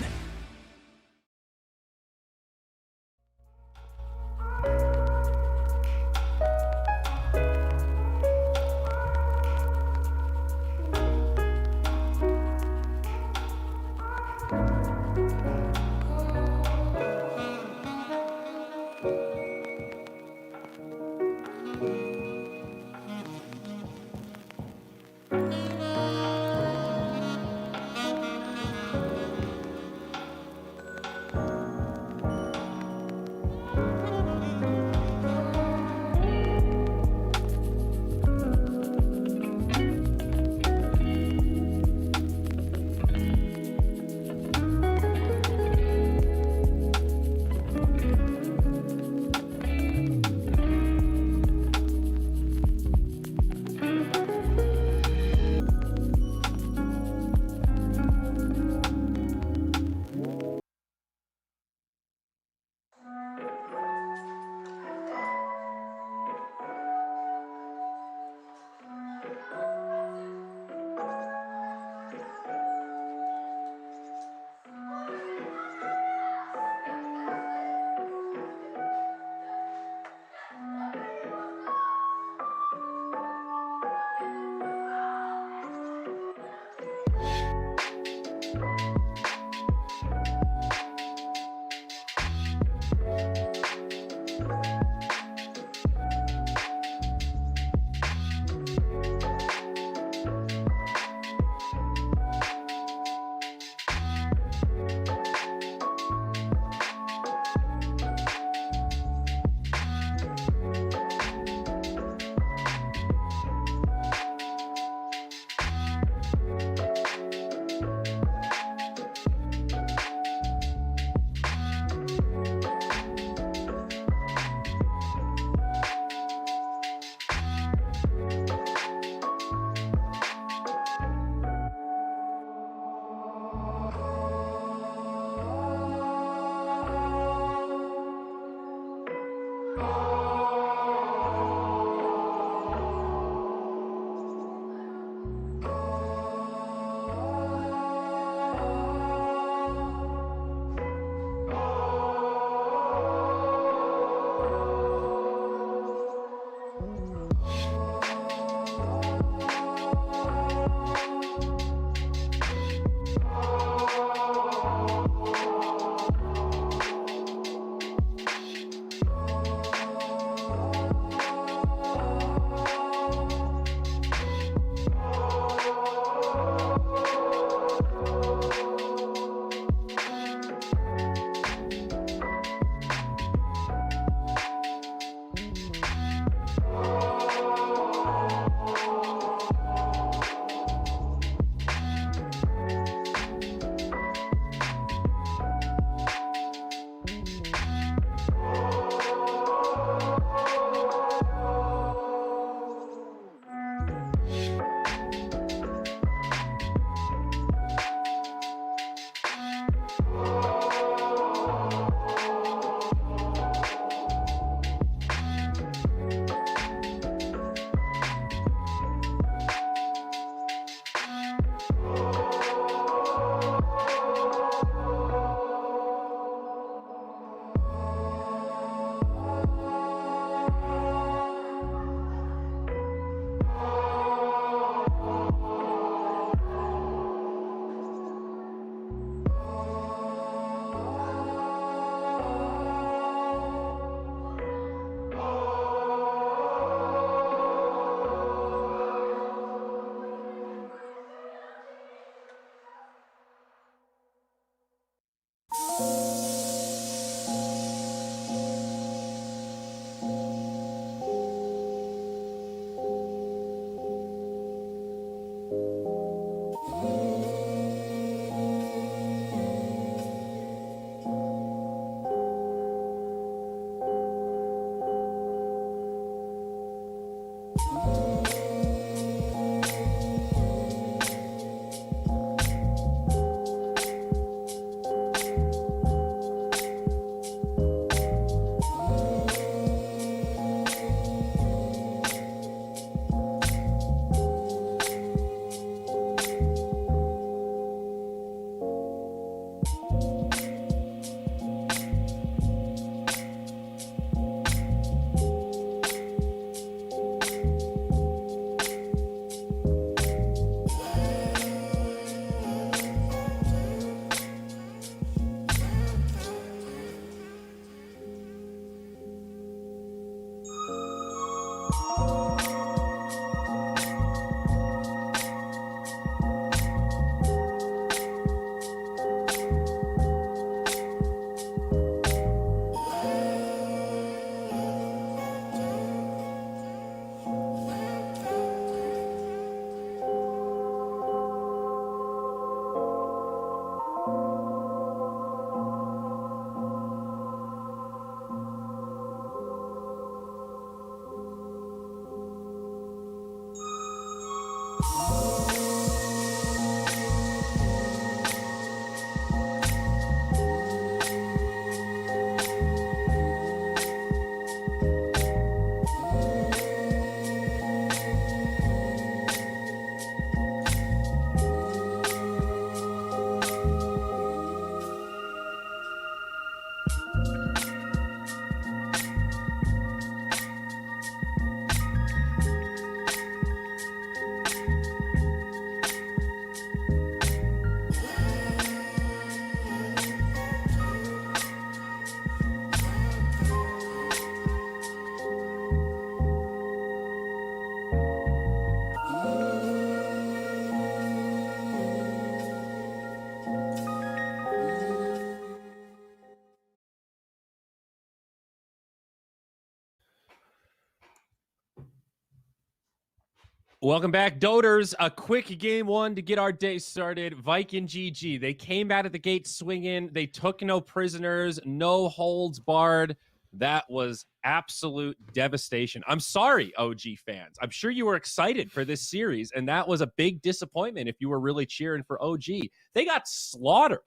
Welcome back, Doters. A quick game one to get our day started. Viking GG. They came out of the gate swinging. They took no prisoners, no holds barred. That was absolute devastation. I'm sorry, OG fans. I'm sure you were excited for this series, and that was a big disappointment if you were really cheering for OG. They got slaughtered.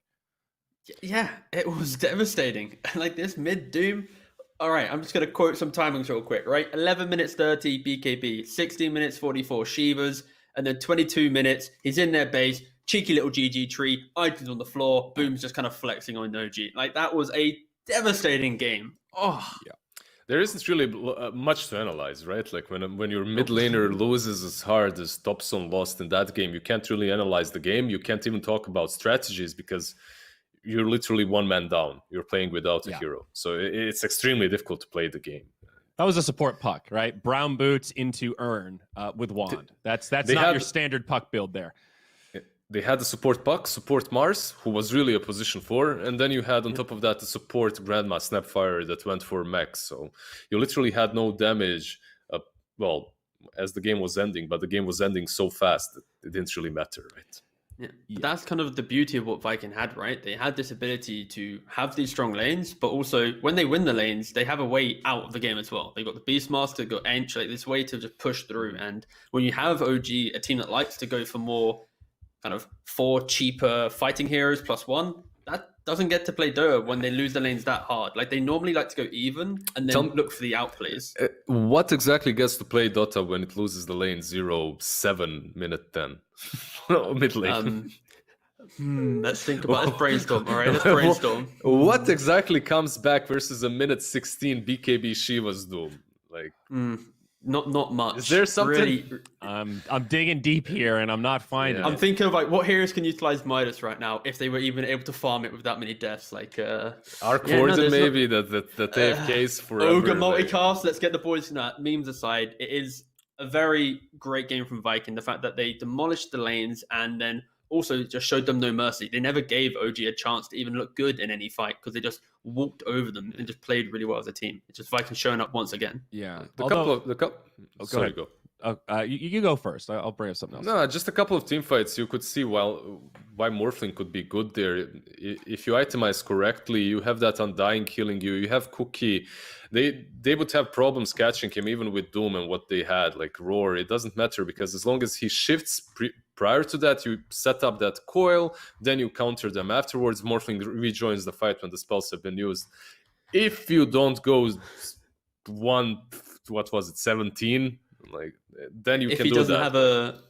Yeah, it was devastating. Like this mid-doom. All right, I'm just going to quote some timings real quick, right? 11 minutes 30, BKB. 16 minutes 44, Shivas. And then 22 minutes, he's in their base. Cheeky little GG tree. Items on the floor. Boom's just kind of flexing on OG. Like, that was a devastating game. Oh.
Yeah. There isn't really much to analyze, right? Like when your mid laner loses as hard as Topson lost in that game, you can't really analyze the game. You can't even talk about strategies because you're literally one man down. You're playing without a hero. So it's extremely difficult to play the game.
That was a support puck, right? Brown boots into Urn with Wand. That's not your standard puck build there.
They had the support puck, support Mars, who was really a position 4, and then you had on top of that the support Grandma Snapfire that went for Max. So you literally had no damage, as the game was ending, but the game was ending so fast that it didn't really matter, right?
Yeah. That's kind of the beauty of what Viking had, right? They had this ability to have these strong lanes, but also when they win the lanes, they have a way out of the game as well. They've got the Beastmaster, they've got Ench, like this way to just push through. And when you have OG, a team that likes to go for more kind of 4 cheaper fighting heroes +1, that doesn't get to play Dota when they lose the lanes that hard. Like they normally like to go even and then look for the outplays.
What exactly gets to play Dota when it loses the lane 0-7 minute 10? Mid lane.
Let's think about it. Let's brainstorm, all right? Let's brainstorm.
What exactly comes back versus a minute 16 BKB Shiva's Doom? Like,
not much.
Is there something?
Really,
I'm digging deep here, and I'm not finding it.
I'm thinking of like what heroes can utilize Midas right now if they were even able to farm it with that many deaths. Like
Arc Warden, maybe that they have case for
Ogre multicast. Let's get the boys from that. Memes aside, it is a very great game from Viking. The fact that they demolished the lanes and then also just showed them no mercy. They never gave OG a chance to even look good in any fight because they just walked over them and just played really well as a team. It's just Vikings showing up once again.
Yeah.
Sorry, go.
You go first. I'll bring up something else.
No, just a couple of team fights. You could see why Morphling could be good there. If you itemize correctly, you have that Undying killing you. You have Cookie. They would have problems catching him even with Doom and what they had, like Roar. It doesn't matter because as long as he shifts prior to that, you set up that coil, then you counter them. Afterwards, Morphling rejoins the fight when the spells have been used. If you don't go 17, like then you
if
can
he
do
doesn't
that.
have a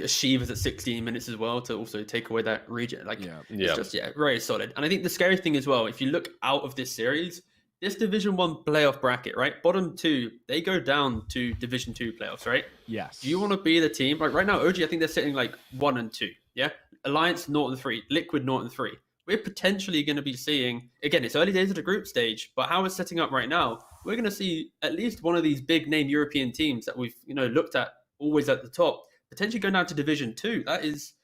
Shivas at 16 minutes as well to also take away that regen, it's just very solid. And I think the scary thing as well, if you look out of this series, this Division 1 playoff bracket, right? Bottom 2, they go down to Division 2 playoffs, right?
Yes.
Do you want to be the team? Like right now, OG, I think they're sitting like 1 and 2. Yeah. Alliance 0 and 3, Liquid 0 and 3. We're potentially going to be seeing, again, it's early days of the group stage, but how it's setting up right now, we're going to see at least one of these big name European teams that we've looked at always at the top, potentially going down to Division 2. That's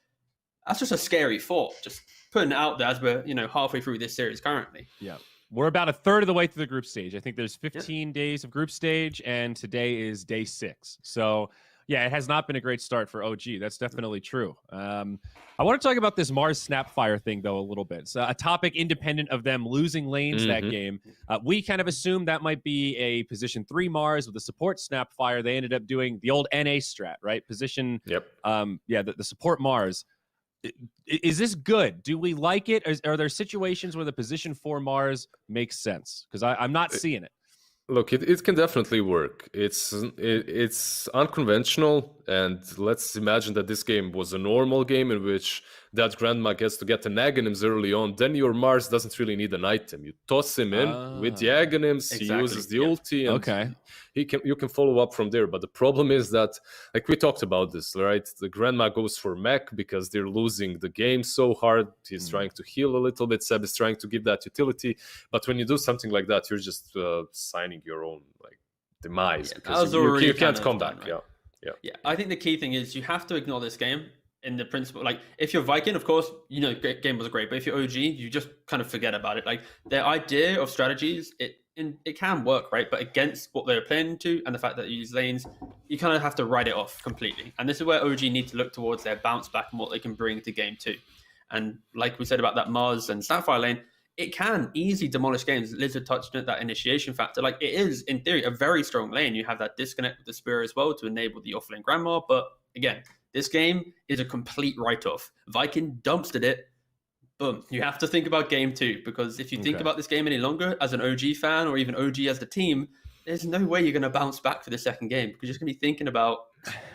just a scary thought. Just putting it out there as we're halfway through this series currently.
Yeah. We're about a third of the way through the group stage. I think there's 15 days of group stage, and today is day 6. So, yeah, it has not been a great start for OG. That's definitely true. I want to talk about this Mars Snapfire thing, though, a little bit. It's a topic independent of them losing lanes that game. We kind of assumed that might be a position 3 Mars with a support Snapfire. They ended up doing the old NA strat, right? Position, the support Mars. Is this good? Do we like it? Are there situations where the position 4 Mars makes sense? Because I'm not seeing it.
Look, it can definitely work. It's unconventional, and let's imagine that this game was a normal game in which that Grandma gets to get the Aghanims early on. Then your Mars doesn't really need an item. You toss him in with the Aghanims,
exactly.
he uses the ulti, and
Okay.
you can follow up from there. But the problem is that, like we talked about this, right? The Grandma goes for mech because they're losing the game so hard. He's trying to heal a little bit. Seb is trying to give that utility. But when you do something like that, you're just signing your own demise because you can't come back.
Right? Yeah. I think the key thing is you have to ignore this game. In the principle, like if you're Viking, of course, game was great. But if you're OG, you just kind of forget about it. Like their idea of strategies, it can work, right? But against what they're playing into and the fact that you use lanes, you kind of have to write it off completely. And this is where OG need to look towards their bounce back and what they can bring to game 2. And like we said about that Mars and Sapphire lane, it can easily demolish games. Lizard touched on that initiation factor. Like it is, in theory, a very strong lane. You have that disconnect with the Spear as well to enable the offlane Grandma. But again, this game is a complete write-off. Viking dumpstered it. Boom. You have to think about game 2 because if you think about this game any longer as an OG fan or even OG as the team, there's no way you're going to bounce back for the second game because you're just going to be thinking about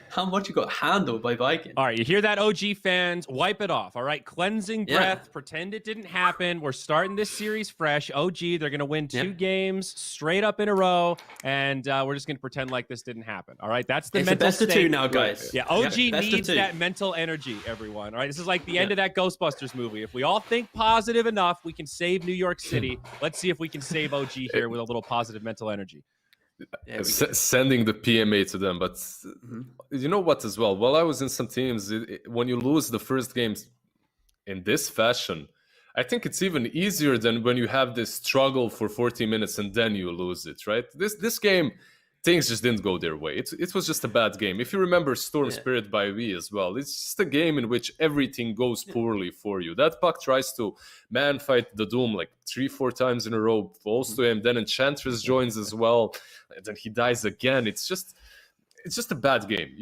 how much you got handled by Viking.
All right, you hear that, OG fans? Wipe it off, all right? Cleansing breath, pretend it didn't happen. We're starting this series fresh. OG, they're going to win 2 games straight up in a row, and we're just going to pretend like this didn't happen, all right? That's the
it's
mental
the best
state.
of 2 now, guys.
Yeah, OG needs that mental energy, everyone, all right? This is like the end of that Ghostbusters movie. If we all think positive enough, we can save New York City. Let's see if we can save OG here with a little positive mental energy.
Sending the PMA to them, but you know what as well, while I was in some teams, when you lose the first games in this fashion, I think it's even easier than when you have this struggle for 40 minutes and then you lose it, right? This game, things just didn't go their way. It was just a bad game. If you remember Storm Spirit by V as well, it's just a game in which everything goes poorly for you. That Puck tries to man fight the Doom like 3-4 times in a row, falls to him, then Enchantress joins as well, and then he dies again. It's just a bad game.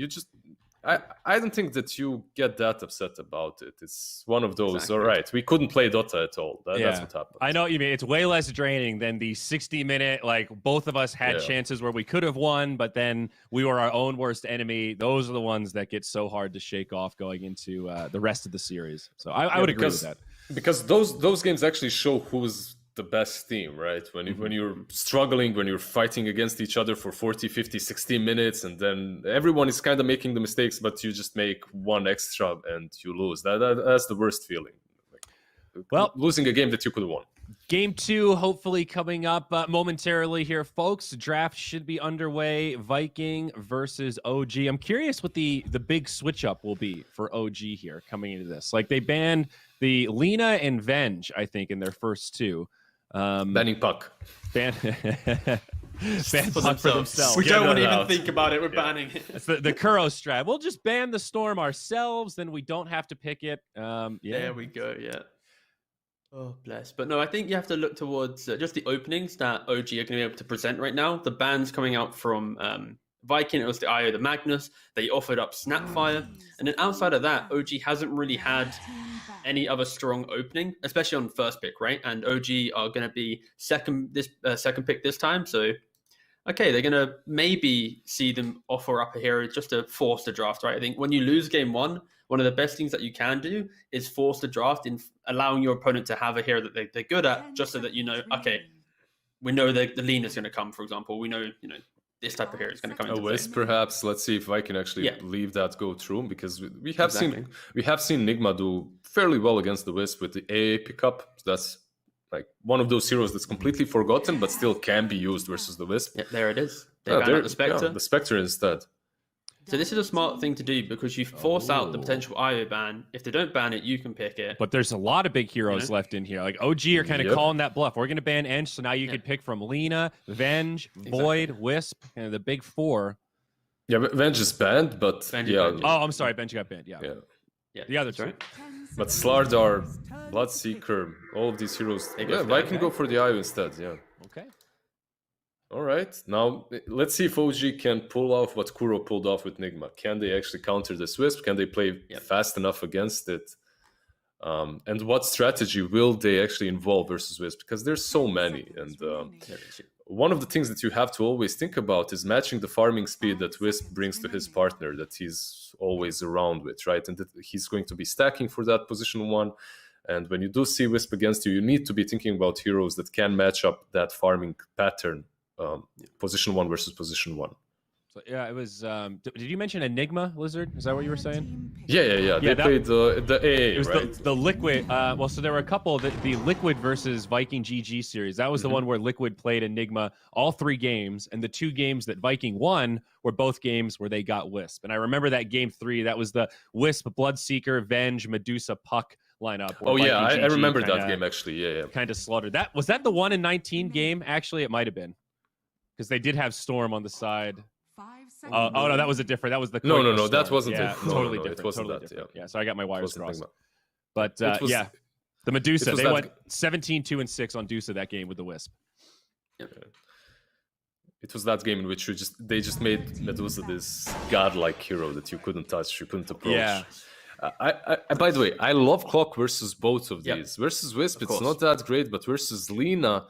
I don't think that you get that upset about it. It's one of those, all right, we couldn't play Dota at all. That's what happened.
I know what you mean. It's way less draining than the 60-minute, like, both of us had chances where we could have won, but then we were our own worst enemy. Those are the ones that get so hard to shake off going into the rest of the series. So I would agree with that.
Because those games actually show who's the best team, right? When you're struggling, when you're fighting against each other for 40, 50, 60 minutes, and then everyone is kind of making the mistakes, but you just make one extra and you lose. That's the worst feeling. Well, losing a game that you could have won.
Game 2 hopefully coming up momentarily here, folks. The draft should be underway. Viking versus OG. I'm curious what the big switch up will be for OG here coming into this. Like, they banned the Lina and Venge, I think, in their first two.
Banning Puck.
Ban
For
Puck for themselves.
We
Get
don't
it
want to even
out.
think about it. We're banning it.
It's the Kuro strat. We'll just ban the Storm ourselves, then we don't have to pick it. Yeah.
There we go. Yeah. Oh, bless. But no, I think you have to look towards just the openings that OG are going to be able to present right now. The bans coming out from Viking, it was the IO, the Magnus. They offered up Snapfire. And then outside of that, OG hasn't really had any other strong opening, especially on first pick, right? And OG are going to be second pick this time. So, okay, they're going to maybe see them offer up a hero just to force the draft, right? I think when you lose game one of the best things that you can do is force the draft in allowing your opponent to have a hero that they're good at, just so that you know, okay, we know that the lean is going to come, for example. We know, this type of hero is going to come
A
into play.
Wisp, perhaps. Let's see if I can actually
Yeah.
leave that go through, because we have
Exactly.
seen Nigma do fairly well against the Wisp with the AA pickup. That's like one of those heroes that's completely forgotten, but still can be used versus the Wisp.
Yeah, there it is. They
Yeah,
banned out the Spectre.
the Spectre instead.
So this is a smart thing to do because you force out the potential IO ban. If they don't ban it, you can pick it.
But there's a lot of big heroes left in here. Like, OG are kind of
Yep.
calling that bluff. We're going to ban Ench, so now you could pick from Lina, Venge, Void, Wisp, and the big four.
Yeah, Venge is banned, but
Venge is
yeah,
banned,
Oh, I'm sorry. Venge got banned. Yeah.
yeah.
The other
That's
two.
right.
But Slardar, Bloodseeker, all of these heroes.
They go
Yeah,
for that,
Viking go for the IO instead. Yeah.
Okay.
All right. Now let's see if OG can pull off what Kuro pulled off with Nigma. Can they actually counter this Wisp? Can they play fast enough against it? And what strategy will they actually involve versus Wisp? Because there's so many. And one of the things that you have to always think about is matching the farming speed that Wisp brings to his partner that he's always around with, right? And that he's going to be stacking for that position one. And when you do see Wisp against you, you need to be thinking about heroes that can match up that farming pattern. Position one versus position one.
So yeah, it was. Did you mention Enigma, Lizard? Is that what you were saying?
Yeah. They played the AA,
It was
right?
the Liquid. Well, so there were a couple. The Liquid versus Viking GG series. That was the one where Liquid played Enigma all 3 games, and the 2 games that Viking won were both games where they got Wisp. And I remember that game 3. That was the Wisp, Bloodseeker, Venge, Medusa, Puck lineup.
Oh yeah, I
Viking GG
remember that game actually. Yeah.
Kind of slaughtered. That was that the 1 in 19 game. Actually, it might have been because they did have Storm on the side. Oh no, that was a different. That was the
No,
Storm.
that wasn't
yeah,
it. No,
totally
no,
different.
it wasn't
totally
that.
different.
Yeah.
So I got my wires
Wasn't
crossed.
Nigma.
But
It was-
yeah, the Medusa.
was
They
that
went 17, 2, and 6 on Dusa that game with the Wisp.
It was that game in which they just made Medusa this godlike hero that you couldn't touch, you couldn't approach.
Yeah.
I by the way, I love Clock versus both of
Yep.
these. Versus Wisp,
Of
it's
course.
not that great, but versus Lina,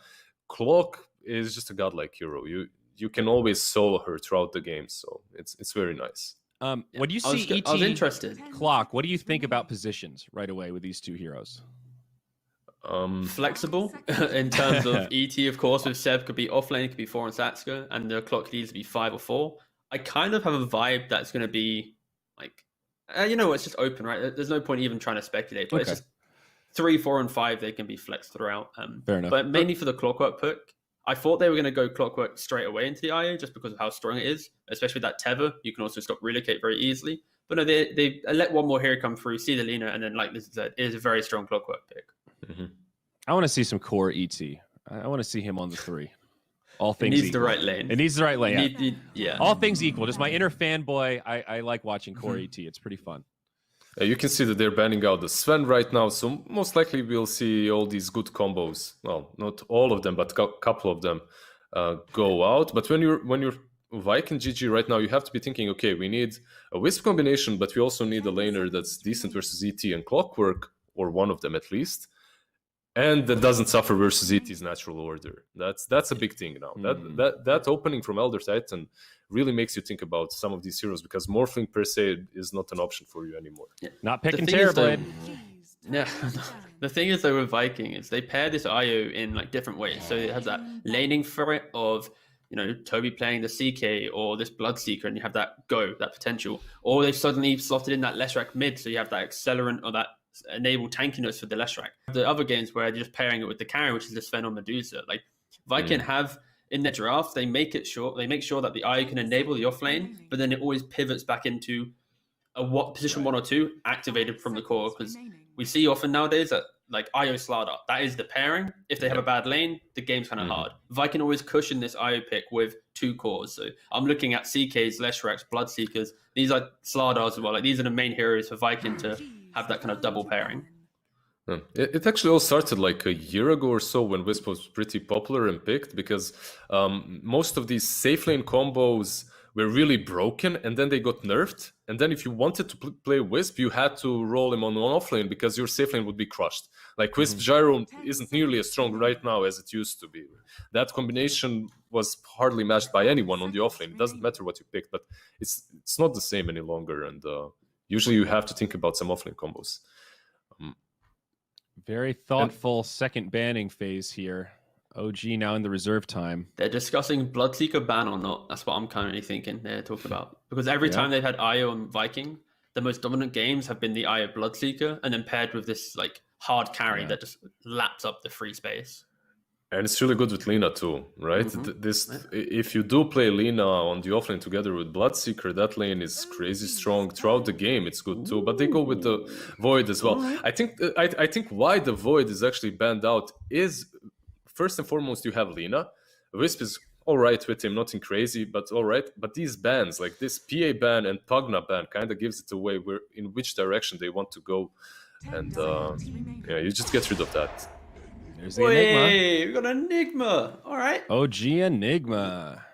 Clock is just a godlike hero. You can always solo her throughout the game, so it's very nice.
When you
I was,
see
I was
ET
interested.
Clock, what do you think about positions right away with these 2 heroes?
Flexible in terms of ET, of course, with Seb could be offlane, it could be 4 on Satsuka, and the clock could easily be 5 or 4. I kind of have a vibe that's going to be like, it's just open, right? There's no point even trying to speculate, but it's
Okay.
just 3, 4, and 5, they can be flexed throughout.
Fair enough.
But mainly for the Clockwork pick, I thought they were going to go Clockwork straight away into the IO just because of how strong it is, especially with that tether. You can also stop relocate very easily. But no, they let one more hero come through, see the Lina, and then, like this said, it is a very strong Clockwork pick.
I want to see some core ET. I want to see him on the 3. All
It
things
needs
equal.
the right lane.
It needs the right lane.
Yeah.
All things equal. Just my inner fanboy. I like watching core ET. It's pretty fun.
You can see that they're banning out the Sven right now, so most likely we'll see all these good combos. Well, not all of them, but a couple of them go out. But when you're Viking GG right now, you have to be thinking, okay, we need a Wisp combination, but we also need a laner that's decent versus ET and Clockwork, or one of them at least, and that doesn't suffer versus ET's natural order. That's a big thing now. That opening from Elder Titan really makes you think about some of these heroes, because Morphling per se is not an option for you anymore.
Not picking
thing is, though-
Terrorblade.
Yeah, the thing is though with Viking is they pair this IO in like different ways. So it has that laning threat of Toby playing the CK or this Bloodseeker, and you have that potential. Or they've suddenly slotted in that Leshrac mid, so you have that accelerant or that enable tankiness for the Leshrac. The other games where they're just pairing it with the carry, which is the Sven or Medusa. Like Viking have in their draft, they make sure that the IO can enable the offlane, but then it always pivots back into a position 1 or 2 activated from the core, because we see often nowadays that like IO Slardar, that is the pairing. If they have a bad lane, the game's kind of hard. Viking always cushion this IO pick with 2 cores. So I'm looking at CKs, Leshracs, Bloodseekers. These are Slardars as well. Like these are the main heroes for Viking to have that kind of double pairing.
It actually all started like a year ago or so when Wisp was pretty popular and picked, because most of these safe lane combos were really broken, and then they got nerfed. And then if you wanted to play Wisp, you had to roll him on one offlane because your safe lane would be crushed. Like Wisp Gyro isn't nearly as strong right now as it used to be. That combination was hardly matched by anyone on the offlane. It doesn't matter what you picked, but it's not the same any longer. And usually you have to think about some offlane combos.
Very thoughtful second banning phase here. OG now in the reserve time.
They're discussing Bloodseeker ban or not. That's what I'm currently thinking they're talking about. Because every time they've had IO and Viking, the most dominant games have been the IO Bloodseeker, and then paired with this like hard carry that just laps up the free space.
And it's really good with Lina too, right? If you do play Lina on the offlane together with Bloodseeker, that lane is crazy strong throughout the game. It's good too, but they go with the Void as well. I think why the Void is actually banned out is, first and foremost, you have Lina. Wisp is all right with him, nothing crazy, but all right. But these bans, like this PA ban and Pugna ban, kind of gives it away in which direction they want to go. And you just get rid of that.
There's the Enigma.
We got an Nigma. All right.
OG Enigma.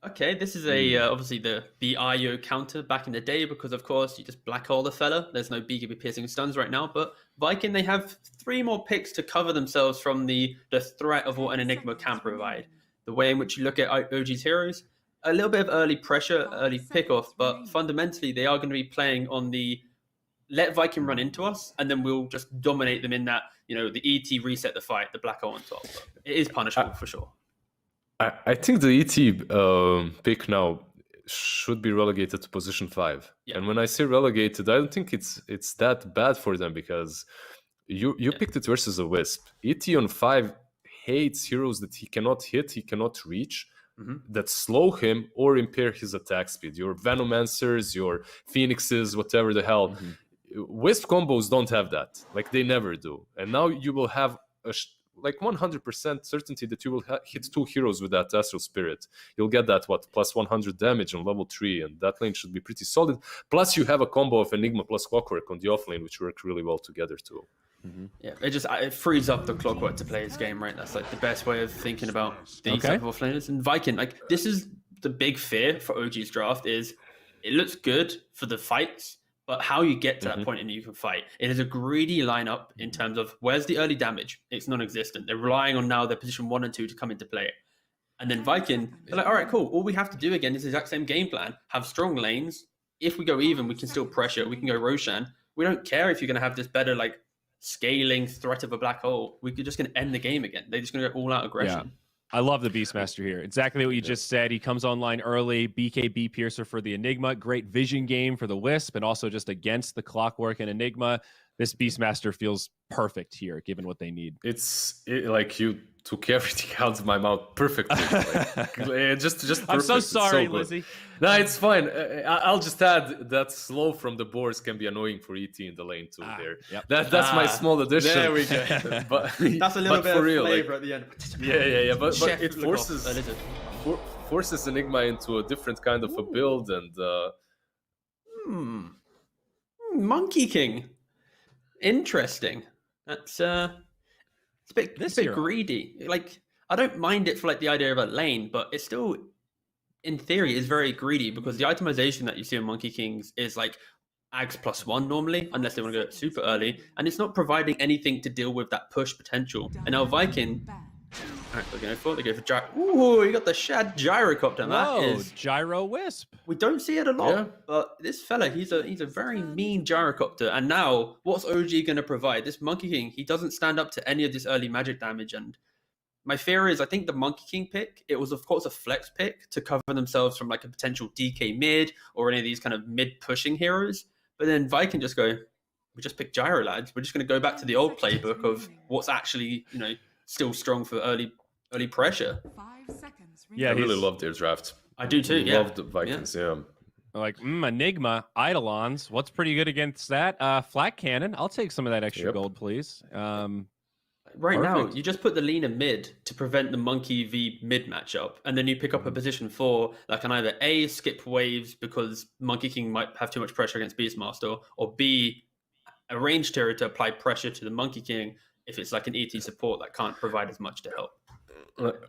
Okay, this is a obviously the IO counter back in the day, because of course you just black hole the fella. There's no BKB piercing stuns right now, but Viking, they have 3 more picks to cover themselves from the threat of what an Enigma can provide. The way in which you look at OG's heroes, a little bit of early pressure, early pickoff, but fundamentally they are going to be playing on the let Viking run into us, and then we'll just dominate them in that, the ET reset the fight, the black hole on top. It is punishable for sure.
I think the ET pick now should be relegated to position 5. And when I say relegated, I don't think it's that bad for them, because you picked it versus a Wisp. ET on 5 hates heroes that he cannot hit, he cannot reach, that slow him or impair his attack speed. Your Venomancers, your Phoenixes, whatever the hell. Wisp combos don't have that. Like, they never do. And now you will have like 100% certainty that you will hit 2 heroes with that Astral Spirit. You'll get that, plus 100 damage on level 3, and that lane should be pretty solid. Plus, you have a combo of Enigma plus Clockwork on the offlane, which work really well together too.
Yeah, it frees up the Clockwork to play this game, right? That's like the best way of thinking about these type of offlaners. And Viking, like, this is the big fear for OG's draft, is it looks good for the fights, but how you get to that point and you can fight. It is a greedy lineup in terms of where's the early damage? It's non-existent. They're relying on now their position 1 and 2 to come into play. And then Viking, they're like, all right, cool. All we have to do again is the exact same game plan. Have strong lanes. If we go even, we can still pressure. We can go Roshan. We don't care if you're going to have this better, like, scaling threat of a black hole. We're just going to end the game again. They're just going to go all out aggression.
Yeah. I love the Beastmaster here. Exactly what you just said. He comes online early. BKB Piercer for the Enigma. Great vision game for the Wisp, and also just against the Clockwork and Enigma. This Beastmaster feels perfect here, given what they need.
Like you took everything out of my mouth perfectly. Just perfect.
I'm so sorry,
so
Lizzie.
No, it's fine. I'll just add that slow from the boards can be annoying for ET in the lane too. That's my small addition.
There we go.
But
that's a little bit of
real,
flavor at the end.
Yeah. But it forces Enigma into a different kind of a build, and
Monkey King. Interesting. That's it's a bit greedy. Like, I don't mind it for like the idea of a lane, but it's still, in theory, is very greedy, because the itemization that you see on Monkey Kings is like Ags +1 normally, unless they want to go super early, and it's not providing anything to deal with that push potential. And now Viking, all right, they go for gyro. Ooh, you got the Shad Gyrocopter. That is
Gyro Wisp.
We don't see it a lot, but this fella, he's a very mean Gyrocopter. And now, what's OG going to provide? This Monkey King, he doesn't stand up to any of this early magic damage. And my fear is, I think the Monkey King pick, it was of course a flex pick to cover themselves from like a potential DK mid or any of these kind of mid pushing heroes. But then Viking just go, we just picked Gyro, lads. We're just going to go back to the old playbook of what's actually, still strong for early pressure.
Yeah,
I really
he's-
love their draft.
I do too. Yeah.
Love the Vikings. Yeah.
Like Enigma, Eidolons. What's pretty good against that? Flat Cannon. I'll take some of that extra
Yep.
gold, please.
Right now,
Perfect.
you just put the Lina mid to prevent the Monkey v mid matchup, and then you pick up a position 4 that can either A, skip waves because Monkey King might have too much pressure against Beastmaster, or B, a ranged hero to apply pressure to the Monkey King if it's like an ET support that can't provide as much to help.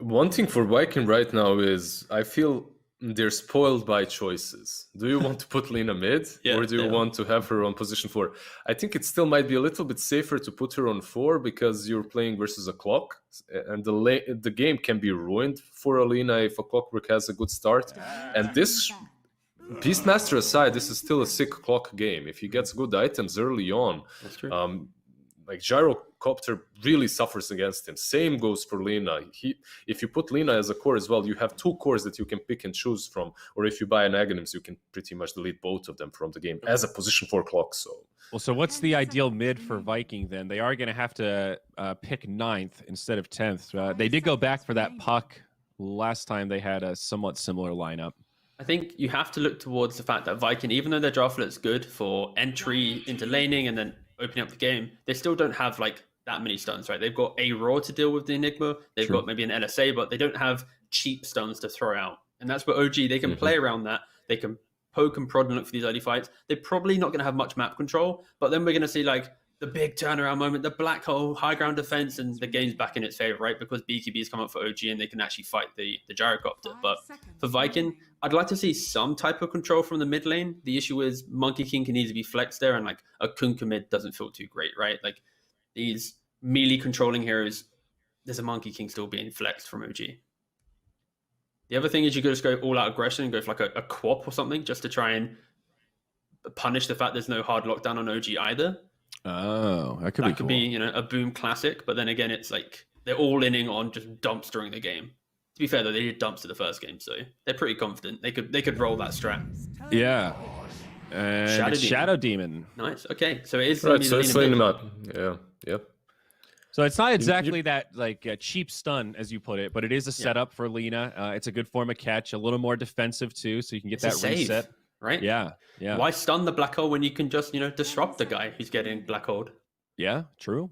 One thing for Viking right now is I feel they're spoiled by choices. Do you want to put Lina mid,
Yeah,
or do you
they are.
want to have her on position 4? I think it still might be a little bit safer to put her on 4 because you're playing versus a clock, and the game can be ruined for a Lina if a Clockwork has a good start. And this, Beastmaster aside, this is still a sick clock game. If he gets good items early on,
That's true.
like Gyrocopter really suffers against him. Same goes for Lina. If you put Lina as a core as well, you have 2 cores that you can pick and choose from. Or if you buy an Aghanims, you can pretty much delete both of them from the game as a position 4 clock.
So what's the ideal mid for Viking then? They are going to have to pick 9th instead of 10th. They did go back for that puck last time they had a somewhat similar lineup.
I think you have to look towards the fact that Viking, even though their draft looks good for entry into laning and then opening up the game, they still don't have like that many stuns, right? They've got a Raw to deal with the Enigma. They've
True.
got maybe an LSA, but they don't have cheap stuns to throw out. And that's where OG, they can play around that. They can poke and prod and look for these early fights. They're probably not going to have much map control, but then we're going to see like the big turnaround moment, the black hole, high ground defense, and the game's back in its favor, right? Because BKB's come up for OG and they can actually fight the gyrocopter. But for Viking, I'd like to see some type of control from the mid lane. The issue is Monkey King can easily be flexed there, and like a Kunkka mid doesn't feel too great, right? Like these melee controlling heroes, there's a Monkey King still being flexed from OG. The other thing is you could just go all out aggression and go for like a quap or something just to try and punish the fact there's no hard lockdown on OG either.
Oh, that could
That
be
could
cool.
be, a boom classic, but then again, it's like they're all inning on just dumps during the game. To be fair though, they did dumps to the first game, so they're pretty confident. They could roll that strat.
Yeah. And
Shadow Demon.
Shadow Demon.
Nice. Okay, so it is
Right, so it's
Lina
laying
mid.
him up. Yeah, yep.
So it's not exactly that like a cheap stun as you put it, but it is a
Yeah.
setup for Lina. It's a good form of catch, a little more defensive too, so you can get
It's a
that
save,
reset.
right?
Yeah, yeah,
Why stun the black hole when you can just disrupt the guy who's getting black holed?
yeah. True.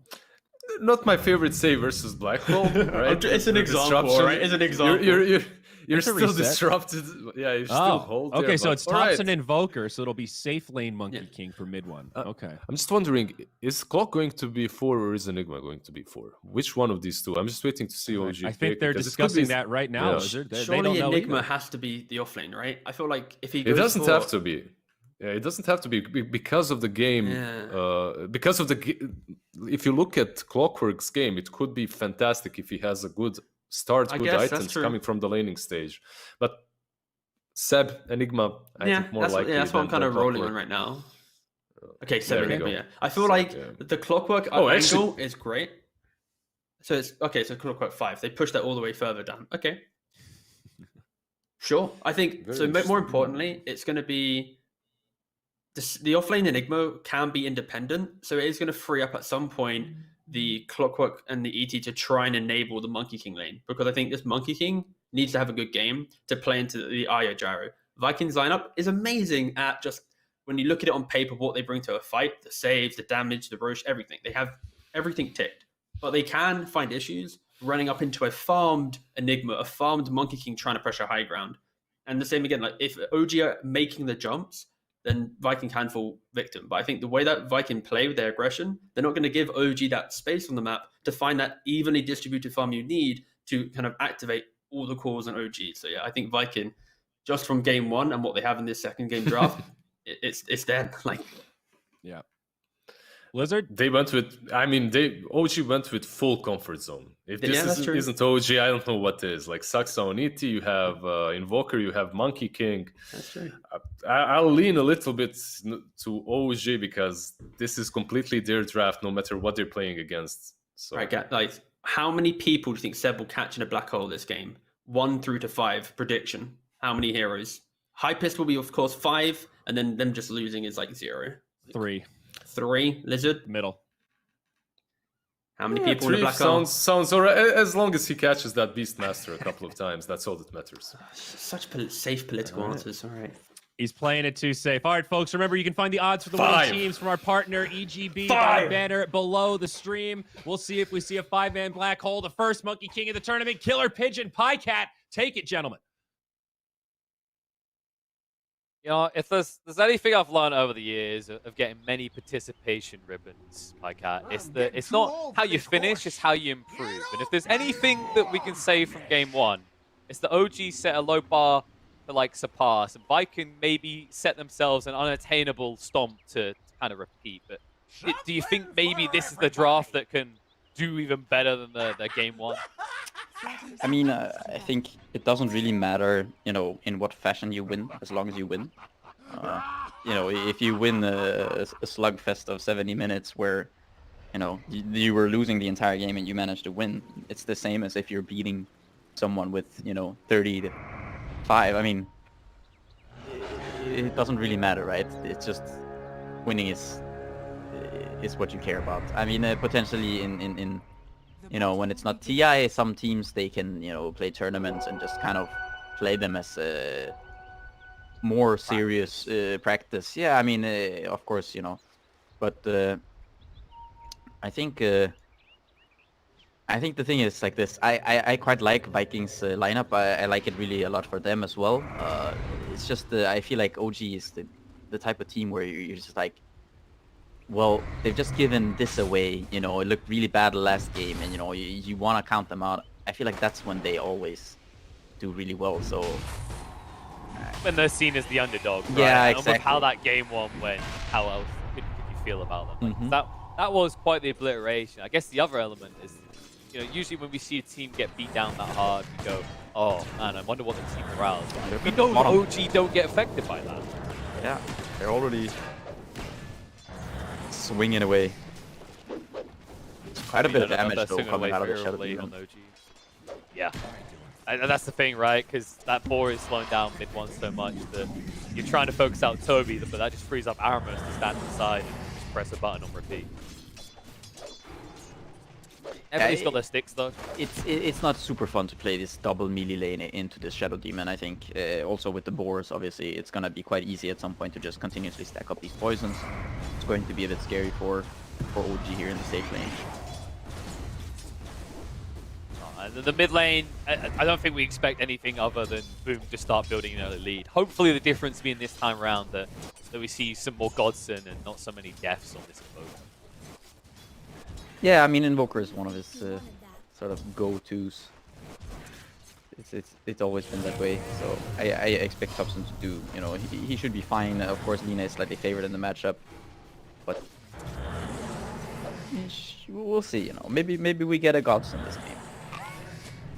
Not my favorite save versus Black Hole, right?
It's an
The
example,
disruption.
right? It's an example.
You're
It's a
still
reset.
disrupted. Yeah, you still
Oh,
hold.
okay.
there,
So
but-
it's
all
Thompson
right.
Invoker, so it'll be safe lane Monkey
Yeah.
King for mid one. Okay.
I'm just wondering, is Clock going to be 4 or is Enigma going to be 4? Which one of these two? I'm just waiting to see OG.
I think
pick,
they're
because it could
discussing
be-
that right now.
Yeah.
Lizard. They
Surely
don't know
Enigma
either.
has to be the offlane, right? I feel like if he
It
goes
doesn't
for...
have to be. Yeah, it doesn't have to be because of the game.
Yeah.
Because of if you look at Clockwork's game, it could be fantastic if he has a good start,
I
good
guess that's
items
true.
coming from the laning stage. But Seb, Enigma, I think more likely.
that's what I'm
than
kind of rolling
Clockwork.
on right now. Okay, so
there you
Enigma,
go.
yeah. I feel
So,
like
yeah.
the Clockwork
Oh,
angle
actually-
is great. So it's okay. So Clockwork 5, they push that all the way further down. Okay, sure. I think
Very
so. More
interesting.
importantly, it's going to be the offlane Enigma can be independent, so it is going to free up at some point the Clockwork and the ET to try and enable the Monkey King lane, because I think this Monkey King needs to have a good game to play into the Io Gyro. Vikings lineup is amazing at just when you look at it on paper, what they bring to a fight, the saves, the damage, the rush, everything. They have everything ticked, but they can find issues running up into a farmed Enigma, a farmed Monkey King trying to pressure high ground. And the same again, like if OG are making the jumps, then Viking can fall victim. But I think the way that Viking play with their aggression, they're not going to give OG that space on the map to find that evenly distributed farm you need to kind of activate all the cores on OG. So yeah, I think Viking, just from game one and what they have in this second game draft, it's there. Like,
Yeah. Lizard.
They went with. I mean, OG went with full comfort zone. If this
Yeah, that's true.
isn't OG, I don't know what is. Like Saxa on ET, you have Invoker, you have Monkey King.
that's true.
I'll lean a little bit to OG because this is completely their draft, no matter what they're playing against. So
Right, like, how many people do you think Seb will catch in a black hole this game? 1 through to 5 prediction. How many heroes? Hypest will be, of course, 5, and then them just losing is like 0.
3.
3 Lizard.
Middle.
How many people in the
Three
black hole?
sounds alright. As long as he catches that Beastmaster a couple of times, that's all that matters.
Such safe political answers. All right.
He's playing it too safe. All right, folks, remember you can find the odds for the winning teams from our partner EGB banner below the stream. We'll see if we see a 5-man black hole. The first Monkey King of the tournament, Killer Pigeon, Cat. Take it, gentlemen.
You know, if there's anything I've learned over the years of getting many participation ribbons, Cat, it's not how you finish, it's how you improve. And if there's anything that we can say from game 1, it's the OG set a low bar to like surpass, and Viking maybe set themselves an unattainable stomp to kind of repeat. But do you think maybe this is the draft that can do even better than the game 1?
I mean, I think it doesn't really matter, you know, in what fashion you win, as long as you win. You know, if you win a slugfest of 70 minutes where, you know, you were losing the entire game and you managed to win, it's the same as if you're beating someone with, you know, 30-5. I mean, it doesn't really matter, right? It's just winning is what you care about. I mean, potentially in you know, when it's not TI, some teams, they can, you know, play tournaments and just kind of play them as a more serious practice. Yeah, I mean, of course, you know, but I think the thing is like this. I quite like Vikings lineup. I like it really a lot for them as well. It's just I feel like OG is the type of team where you're just like, well, they've just given this away, you know, it looked really bad the last game, and, you know, you want to count them out. I feel like that's when they always do really well, so...
When they're seen as the underdog, right?
Yeah,
and
exactly.
with how that game 1 went, how else could you feel about them? Like, that was quite the obliteration. I guess the other element is, you know, usually when we see a team get beat down that hard, we go, oh, man, I wonder what the team morale is like. We know OG don't get affected by that.
Yeah, they're already... swinging away. Quite a bit of damage though coming out of the Shadow Demon.
Yeah, and that's the thing, right? Because that boar is slowing down mid 1 so much that you're trying to focus out Toby, but that just frees up Aramis to stand inside and just press a button on repeat. Everybody's got their sticks though.
It's not super fun to play this double melee lane into this Shadow Demon, I think. Also with the boars, obviously, it's gonna be quite easy at some point to just continuously stack up these poisons. It's going to be a bit scary for OG here in the safe lane.
The mid lane, I don't think we expect anything other than Boom to start building an early lead. Hopefully the difference being this time around that we see some more Godson and not so many deaths on this Invoker.
Yeah, I mean, Invoker is one of his sort of go-tos. It's always been that way, so I expect Thompson to do, you know, he should be fine. Of course, Lina is slightly favored in the matchup, but we'll see, you know. Maybe we get a Godson this game.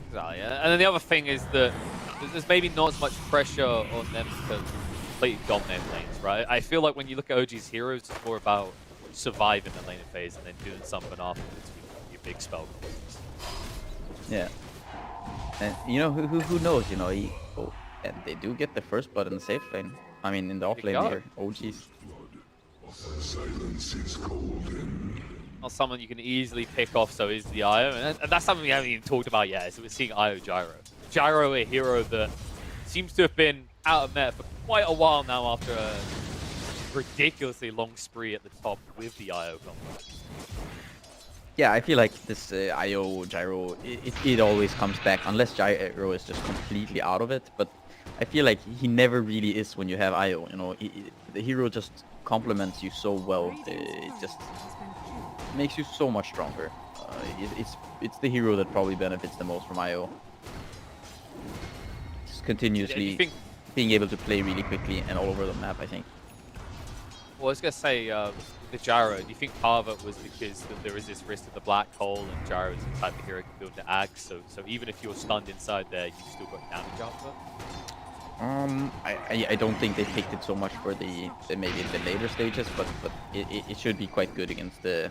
Exactly, and then the other thing is that there's maybe not as much pressure on them to completely dominate lanes, right? I feel like when you look at OG's heroes, it's more about surviving the laning phase and then doing something afterwards with your big spell costs.
Yeah. And, you know, who knows, you know, and they do get the first blood in the safe lane. I mean, in the off lane here, OG's.
Silence is golden.
Not someone you can easily pick off so easily the Io, and that's something we haven't even talked about yet, so we're seeing Io Gyro. Gyro, a hero that seems to have been out of meta for quite a while now after a ridiculously long spree at the top with the Io combo.
Yeah, I feel like this Io Gyro, it always comes back, unless Gyro is just completely out of it, but I feel like he never really is when you have Io, you know, the hero just complements you so well, it just makes you so much stronger. It's the hero that probably benefits the most from Io. Just continuously being able to play really quickly and all over the map, I think.
Well, I was going to say, the Gyro, do you think part of it was because there is this risk of the black hole and Gyro is the type of hero who can build the Ag, so even if you're stunned inside there, you still got damage output?
I don't think they picked it so much for the maybe the later stages, but it should be quite good against the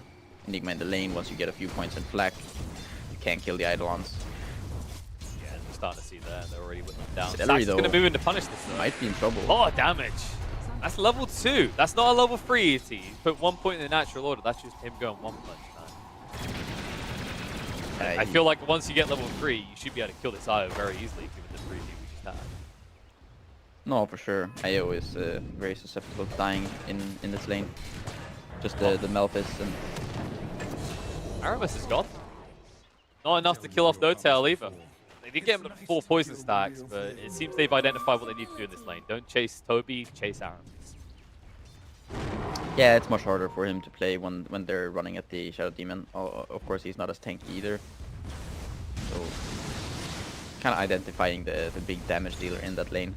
Nigma in the lane. Once you get a few points in flak, you can't kill the Eidolons.
Yeah, we're starting to see that. They're already whipping them down.
Celery,
Sax's going to move in to punish this, though.
Might be in trouble.
Oh, damage! That's level 2. That's not a level 3 ET. You put 1 point in the natural order. That's just him going 1 punch, man. I feel like once you get level 3, you should be able to kill this IO very easily given the 3 we just had.
No, for sure. IO is very susceptible to dying in this lane. Just the Malphis and...
Aramis is gone. Not enough to kill off Notail either. They did get him to 4 poison stacks, but it seems they've identified what they need to do in this lane. Don't chase Toby, chase Aramis.
Yeah, it's much harder for him to play when they're running at the Shadow Demon. Of course, he's not as tanky either. So, kind of identifying the big damage dealer in that lane.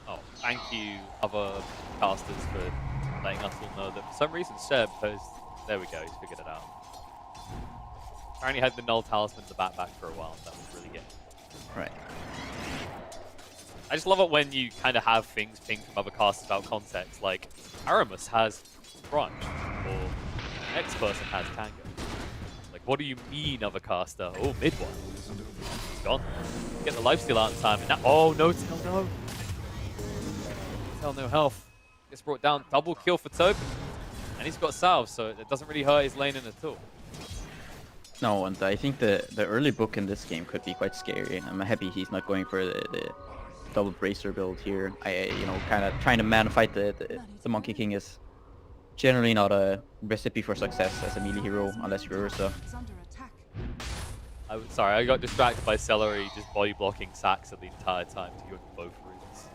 Oh, thank you, other casters, for letting us all know that for some reason Seb has... There we go, he's figured it out. Apparently had the Null Talisman in the backpack for a while, so that was really good.
Right.
I just love it when you kind of have things pinged from other casters without context, like Aramis has Crunch, or X person has Tango. Like, what do you mean, other caster? Oh, mid one. He's gone. Get the lifesteal out in time, and now... Oh, Notail, no. Notail, no health. Gets brought down. Double kill for Toby. And he's got salve, so it doesn't really hurt his laning at all.
No, and I think the early book in this game could be quite scary. I'm happy he's not going for the double bracer build here. You know, kind of trying to fight the Monkey King is generally not a recipe for success as a melee hero unless you're Ursa.
Sorry, I got distracted by Celery just body blocking Saxa the entire time to go into both rooms.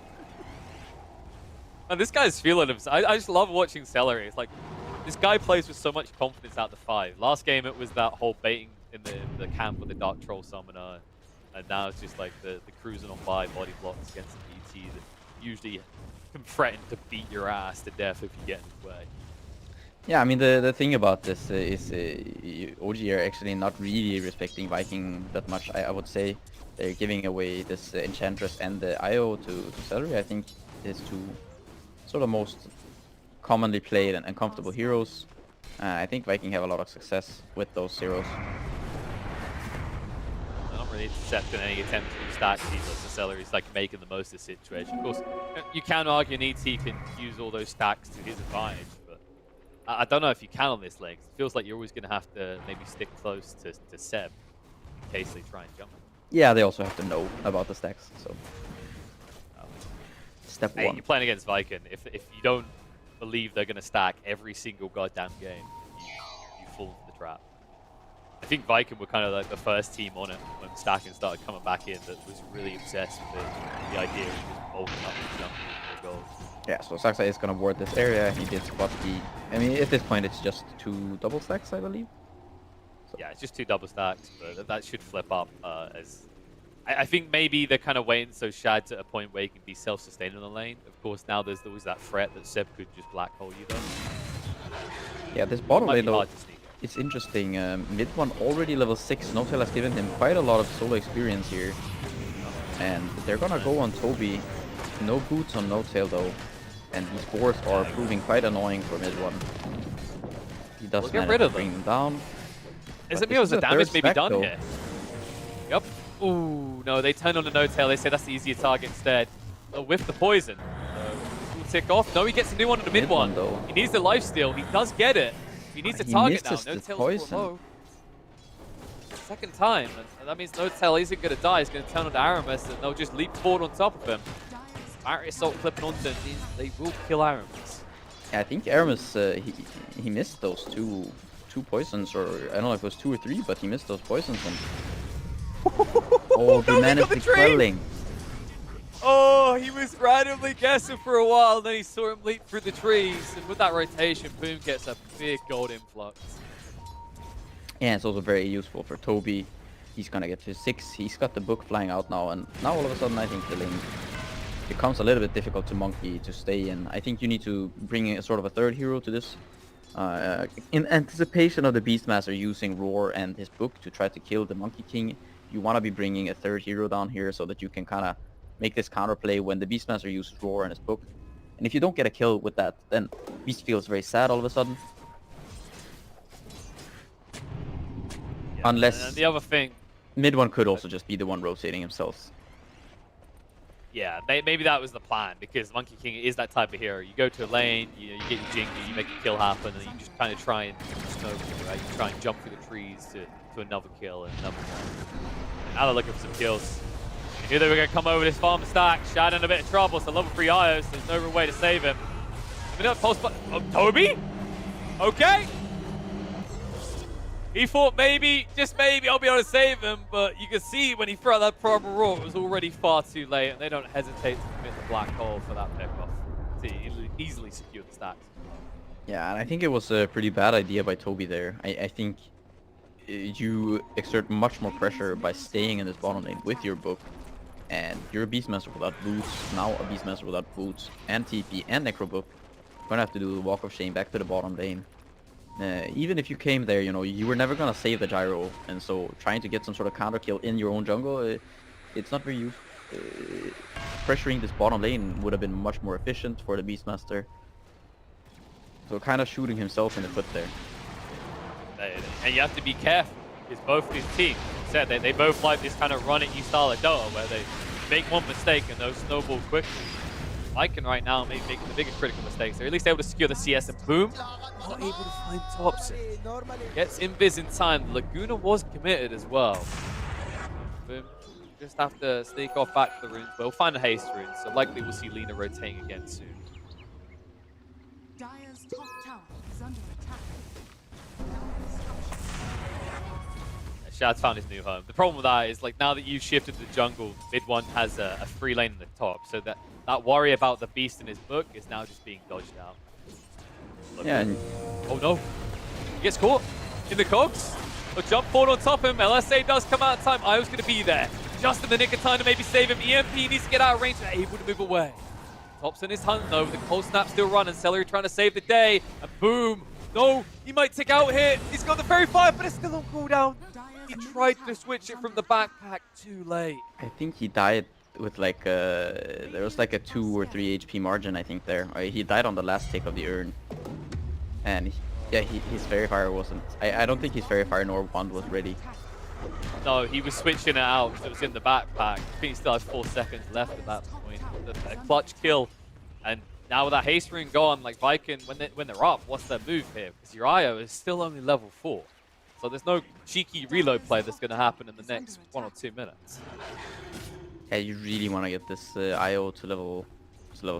And this guy's feeling himself. I just love watching Celery. It's like, this guy plays with so much confidence out the 5. Last game it was that whole baiting in the camp with the Dark Troll Summoner. And now it's just like the cruising on by body blocks against the BT that usually can threaten to beat your ass to death if you get in his way.
Yeah, I mean, the thing about this is OG are actually not really respecting Viking that much, I would say. They're giving away this Enchantress and the IO to Celery. I think is two sort of most commonly played and comfortable heroes. I think Viking have a lot of success with those heroes.
They're not really intercepting any attempt to stack either, so Celery's like making the most of the situation. Of course, you can argue an ET can use all those stacks to his advantage, but I don't know if you can on this lane. It feels like you're always going to have to maybe stick close to Seb in case they try and jump.
Yeah, they also have to know about the stacks, so... Step
Hey,
one.
you're playing against Viking. If you don't believe they're going to stack every single goddamn game, you fall into the trap. I think Viking were kind of like the first team on it when stacking started coming back in that was really obsessed with the idea of just bulking up and jumping for goals.
Yeah, so Saxa is gonna ward this area. He did spot the... I mean, at this point it's just 2 double stacks, I believe. So.
Yeah, it's just 2 double stacks, but that should flip up as... I think maybe they're kind of waiting so Shad's at a point where he can be self-sustaining in the lane. Of course, now there's always that threat that Seb could just black hole you though.
Yeah, this bottom lane though,
hard to sneak.
it's interesting. Mid one already level 6. Notail has given him quite a lot of solo experience here. And they're gonna go on Toby. No boots on Notail though. And these boars are proving quite annoying for mid one. He does manage to bring them down.
Is it because the damage may be done here? Yep. Ooh, no, they turn on the Notail. They say that's the easier target instead. With the poison. Will tick off. No, he gets a new one in the mid one.
Though.
He needs the lifesteal. He does get it. He needs to target now. Notail's low. Second time. And that means Notail isn't going to die. He's going to turn on to Aramis and they'll just leap forward on top of him. Barrier Assault clipping onto him. They will kill Aramis.
Yeah, I think Aramis, he missed those two poisons, or I don't know if it was 2 or 3, but he missed those poisons. And oh, he managed the quelling.
Oh, he was randomly guessing for a while, then he saw him leap through the trees, and with that rotation, Boom gets a big gold influx.
Yeah, it's also very useful for Toby. He's gonna get to 6. He's got the book flying out now, and now all of a sudden I think the lane becomes a little bit difficult to Monkey to stay in. I think you need to bring in a sort of a third hero to this. In anticipation of the Beastmaster using Roar and his book to try to kill the Monkey King, you want to be bringing a third hero down here so that you can kind of make this counterplay when the Beastmaster uses Roar and his book. And if you don't get a kill with that, then Beast feels very sad all of a sudden.
Yeah,
Unless
and the other thing,
mid one could also just be the one rotating himself.
Yeah, maybe that was the plan, because Monkey King is that type of hero. You go to a lane, you get your Jingle, you make a kill happen, and you just kind of try and snow kill, right? You try and jump through the trees to another kill and another kill. Now they're looking for some kills. They knew they were going to come over this farm stack. Shad in a bit of trouble, so level 3 IO, so there's no real way to save him. Pulse, oh, Toby? Okay. He thought maybe, just maybe, I'll be able to save him, but you can see when he threw out that proper roar, it was already far too late, and they don't hesitate to commit the black hole for that pickoff to easily secure the stacks.
Yeah, and I think it was a pretty bad idea by Toby there. I think you exert much more pressure by staying in this bottom lane with your book, and you're a Beastmaster without boots, now a Beastmaster without boots, and TP, and Necrobook. You're gonna have to do the walk of shame back to the bottom lane. Even if you came there, you know, you were never gonna save the gyro, and so trying to get some sort of counter kill in your own jungle, it's not very useful. Pressuring this bottom lane would have been much more efficient for the Beastmaster. So kind of shooting himself in the foot there.
And you have to be careful, because both these teams said that they both like this kind of run-at-you style of Dota, where they make one mistake and those snowball quickly. Lycan right now maybe making the bigger critical mistakes. They're at least able to secure the CS, and boom, not able to find Thompson. Gets invis in time. Laguna was committed as well. Boom. Just have to sneak off back to the runes, but we'll find a haste rune, so likely we'll see Lina rotating again soon.
Dire's top tower is under attack.
Shad's found his new home. The problem with that is, like, now that you've shifted to the jungle, mid one has a free lane in the top, so that worry about the beast in his book is now just being dodged out.
Yeah. And
oh no, he gets caught in the cogs. A jump forward on top of him. LSA does come out in time. Io's going to be there just in the nick of time to maybe save him. EMP needs to get out of range and able to move away. Thompson is hunting though, with the cold snap still running. Celery trying to save the day, and boom. No, he might tick out here. He's got the very fire, but it's still on cooldown. He tried to switch it from the backpack too late.
I think he died with like there was like a 2 or 3 HP margin, I think there. He died on the last tick of the urn. And his Fairy Fire wasn't, I don't think his Fairy Fire nor wand was ready.
No, he was switching it out because it was in the backpack. I think he still has 4 seconds left at that point. A clutch kill. And now with that haste ring gone, like Viking, when they're up, what's their move here? Because your IO is still only level 4. So there's no cheeky reload play that's going to happen in the next 1 or 2 minutes.
Yeah, you really want to get this IO to level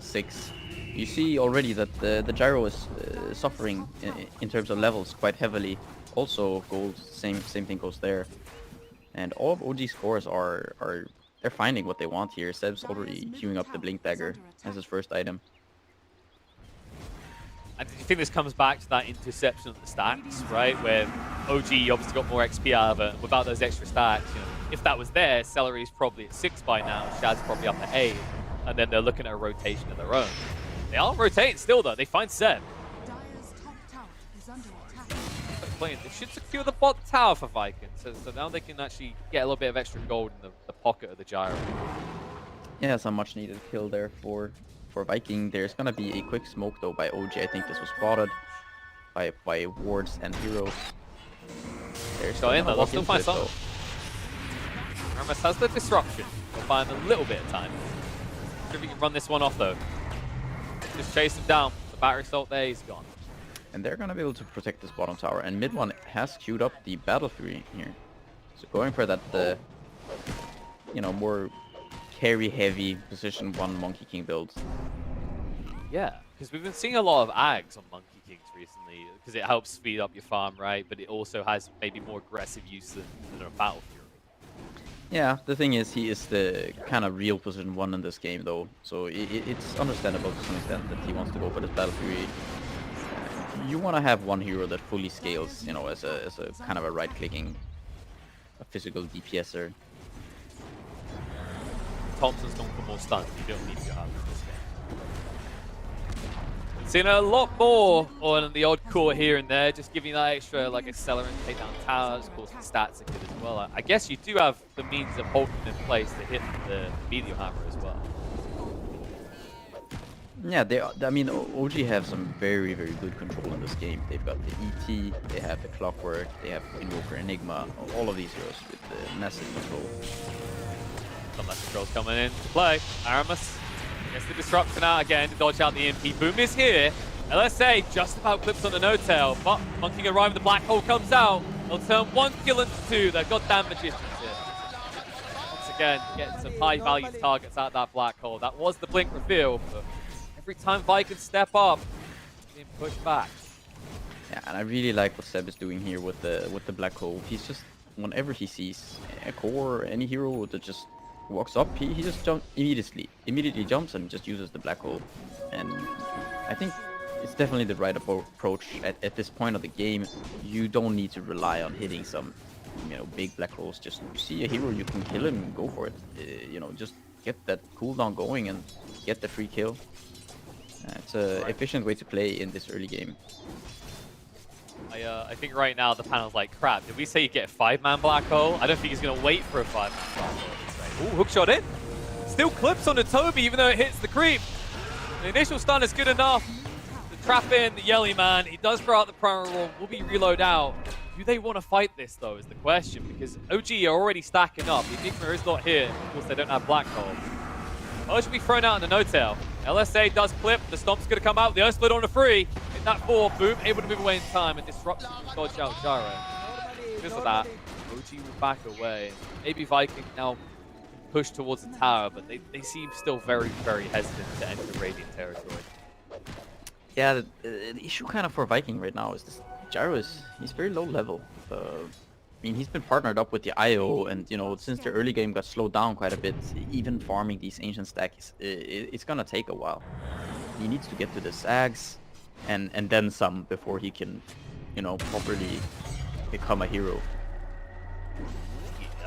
6. You see already that the gyro is suffering in terms of levels quite heavily. Also, gold, same thing goes there. And all of OG's scores they're finding what they want here. Seb's already queuing up the Blink Dagger as his first item.
And do you think this comes back to that interception of the stacks, right? Where OG obviously got more XP out of it. Without those extra stacks, you know, if that was there, Celery's probably at 6 by now, Shad's probably up at 8, and then they're looking at a rotation of their own. They are rotating still though, they find Seb.
Dire's top tower is under attack.
They should secure the bot tower for Viking, so now they can actually get a little bit of extra gold in the pocket of the gyro.
Yeah, some much needed kill there for Viking. There's gonna be a quick smoke though by OG. I think this was spotted by wards and heroes. There's
Go in though, they'll still find something. Ramus has the disruption. We'll find a little bit of time. See if we can run this one off though. Just chase him down. The battery assault there, he's gone.
And they're gonna be able to protect this bottom tower. And mid one has queued up the Battle Fury here. So going for that, you know, more carry heavy position 1 Monkey King build.
Yeah, because we've been seeing a lot of Ags on Monkey Kings recently, because it helps speed up your farm, right? But it also has maybe more aggressive use than a Battle Fury.
Yeah, the thing is, he is the kind of real position 1 in this game though. So it's understandable to some extent that he wants to go for this Battle Fury. You want to have one hero that fully scales, you know, as a kind of a right-clicking, a physical DPSer.
Thompson's gone for more stuns. You don't need to have in this game. Seeing a lot more on the odd core here and there, just giving that extra like accelerant, take down towers, of course the stats are good as well. I guess you do have the means of holding in place to hit the meteor hammer as well.
Yeah, I mean, OG have some very, very good control in this game. They've got the ET, they have the Clockwork, they have Invoker Enigma, all of these heroes with massive control.
Some less controls coming in to play. Aramis gets the disruption out again to dodge out the EMP. Boom is here. LSA just about clips on the no-tail, but Monkey can arrive, the black hole comes out. They'll turn 1 kill into 2. They've got damn magicians here. Once again, getting some high-value targets out that black hole. That was the blink reveal, but every time Viking step up, being pushed back.
Yeah, and I really like what Seb is doing here with the black hole. He's just, whenever he sees a core or any hero that just walks up, he just immediately jumps and just uses the black hole. And I think it's definitely the right approach at this point of the game. You don't need to rely on hitting some, big black holes. Just you see a hero, you can kill him, go for it. Just get that cooldown going and get the free kill. It's an efficient way to play in this early game.
I think right now the panel's like, crap, did we say you get a 5-man black hole? I don't think he's going to wait for a 5-man black hole. Ooh, hook shot in. Still clips on the Toby, even though it hits the creep. The initial stun is good enough to trap in the Yelly Man. He does throw out the primal roll, will be reload out. Do they want to fight this, though, is the question, because OG are already stacking up. The Nigma is not here. Of course, they don't have black hole. Oh, should be thrown out in the no-tail. LSA does clip. The stomp's going to come out. The Earth split on a free. Hit that 4. Boom. Able to move away in time and disruption to dodge out Gyro. Because of that, OG will back away. Maybe Viking now push towards the tower, but they seem still very, very hesitant to enter Radiant territory.
Yeah, the issue kind of for Viking right now is this Gyro he's very low level. I mean, he's been partnered up with the IO, and since the early game got slowed down quite a bit, even farming these ancient stacks, it's gonna take a while. He needs to get to the Sags, and then some before he can, properly become a hero.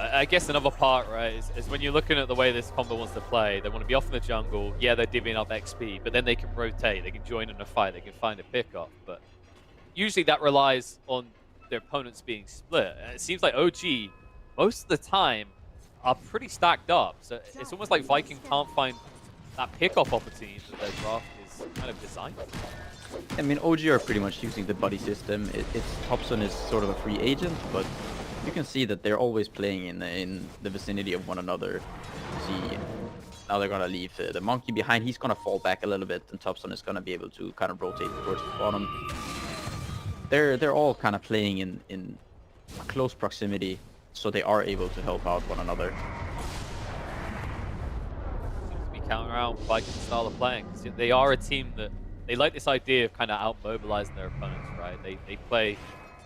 I guess another part, right, is when you're looking at the way this combo wants to play, they want to be off in the jungle. Yeah, they're divvying up XP, but then they can rotate, they can join in a fight, they can find a pickup. But usually that relies on their opponents being split. And it seems like OG, most of the time, are pretty stacked up. So it's almost like Viking can't find that pickup opportunity that their draft is kind of designed.
I mean, OG are pretty much using the buddy system. Hobson is sort of a free agent, but you can see that they're always playing in the vicinity of one another. See, now they're gonna leave the Monkey behind. He's gonna fall back a little bit, and Topson is gonna be able to kind of rotate towards the bottom. They're all kind of playing in close proximity, so they are able to help out one another.
Seems to be counter out Viking style of playing. They are a team that they like this idea of kind of out-mobilizing their opponents, right? They play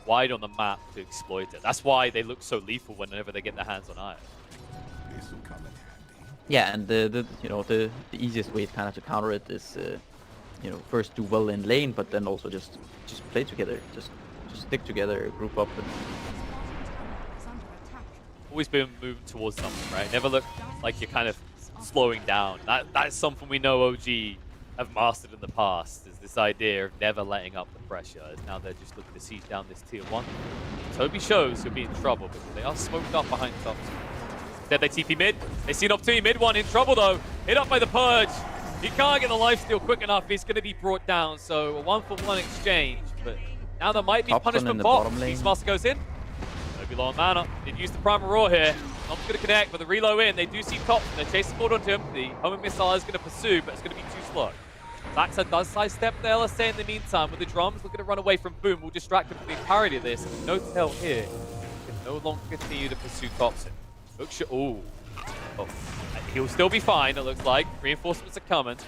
wide on the map to exploit it. That's why they look so lethal whenever they get their hands on iron.
Yeah, and the easiest way kind of to counter it is first do well in lane, but then also just play together, just stick together, group up. And
always been moving towards something, right? Never look like you're kind of slowing down. That's something we know OG have mastered in the past, is this idea of never letting up the pressure. Now they're just looking to siege down this tier 1. Toby shows he'll be in trouble because they are smoked up behind top. Instead they TP mid. They see an opportunity mid one, in trouble though. Hit up by the Purge. He can't get the lifesteal quick enough. He's going to be brought down. So a 1-for-1 exchange. But now there might be punishment bot. Beastmaster goes in. Toby low on mana. Did use the primal roar here. Not going to connect, but the reload in. They do see Top. They're chasing forward onto him. The homing missile is going to pursue, but it's going to be too slow. Zaxa does sidestep the LSA in the meantime with the drums. Looking to run away from Boom. Will distract him from the entirety of this. No tell here. Can no longer continue to pursue Thompson. Hook shot. Ooh. Oh. He'll still be fine, it looks like. Reinforcements are coming.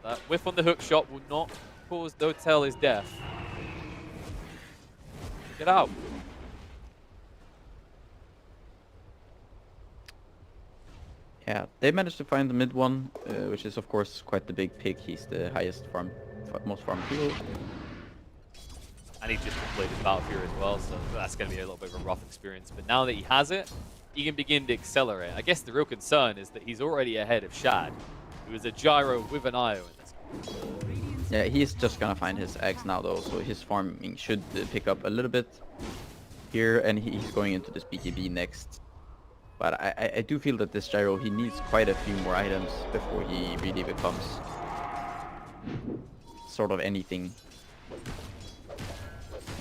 That whiff on the hook shot will not cause no tell his death. Get out.
Yeah, they managed to find the mid one, which is of course quite the big pick. He's the highest most farmed hero.
And he just completed Battle Fury as well, so that's going to be a little bit of a rough experience. But now that he has it, he can begin to accelerate. I guess the real concern is that he's already ahead of Shad, who is a Gyro with an IO in this game.
Yeah, he's just gonna find his eggs now though, so his farming should pick up a little bit here, and he's going into this BKB next. But I do feel that this Gyro, he needs quite a few more items before he really becomes sort of anything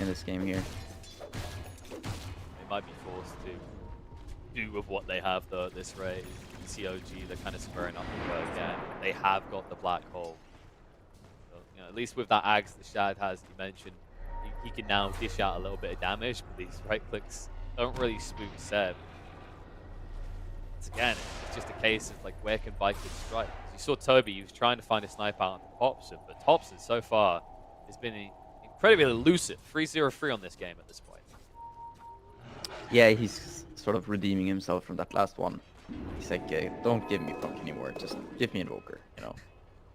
in this game here.
They might be forced to do with what they have though at this rate. You see OG, they're kind of spurring up the go again. They have got the black hole. So, you know, at least with that Axe the Shad has, you mentioned, he can now dish out a little bit of damage, but these right clicks don't really spook Seb. Once again, it's just a case of like, where can Viking strike? You saw Toby, he was trying to find a sniper out on Thompson, but Thompson so far has been incredibly elusive. 3-0-3 on this game at this point.
Yeah, he's sort of redeeming himself from that last one. He's like, don't give me Puck anymore, just give me Invoker, you know.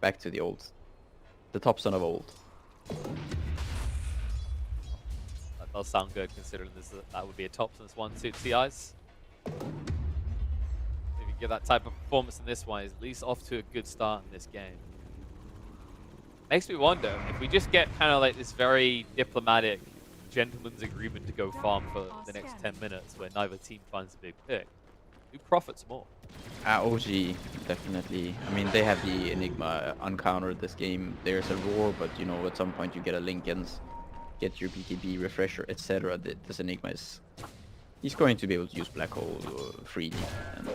Back to the Thompson of old.
That does sound good, considering that would be a Thompson's 1-2 TIs. If you give that type of performance in this one, he's at least off to a good start in this game. Makes me wonder, if we just get kind of like this very diplomatic gentleman's agreement to go farm for the next 10 minutes where neither team finds a big pick, who profits more?
OG, definitely. I mean, they have the Enigma uncountered this game. There's a Roar, but you know, at some point you get a Lincoln's, get your BKB, refresher, etc. This Enigma is... He's going to be able to use Black Hole freely, and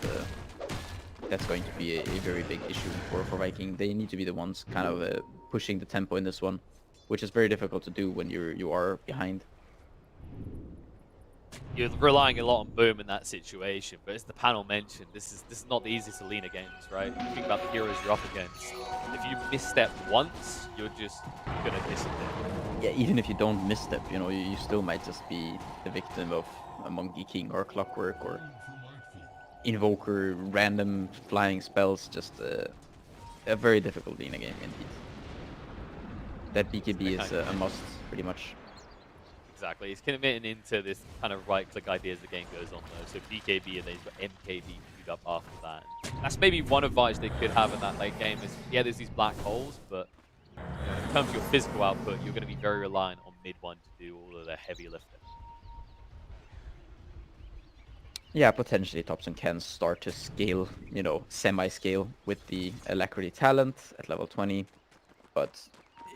that's going to be a very big issue for Viking. They need to be the ones kind of pushing the tempo in this one, which is very difficult to do when you are behind.
You're relying a lot on Boom in that situation, but as the panel mentioned, this is not the easiest Alina games, right? You think about the heroes you're up against. If you misstep once, you're just gonna disappear.
Yeah, even if you don't misstep, you know, you still might just be the victim of a Monkey King or Clockwork or Invoker, random flying spells. Just a very difficult Alina game indeed. That BKB is a must, pretty much.
Exactly, he's committing into this kind of right-click idea as the game goes on, though. So BKB and then you've got MKB queued up after that. That's maybe one advantage they could have in that late game is, yeah, there's these black holes, but you know, in terms of your physical output, you're going to be very reliant on mid-1 to do all of the heavy lifting.
Yeah, potentially Thompson can start to scale, you know, semi-scale with the Alacrity talent at level 20, but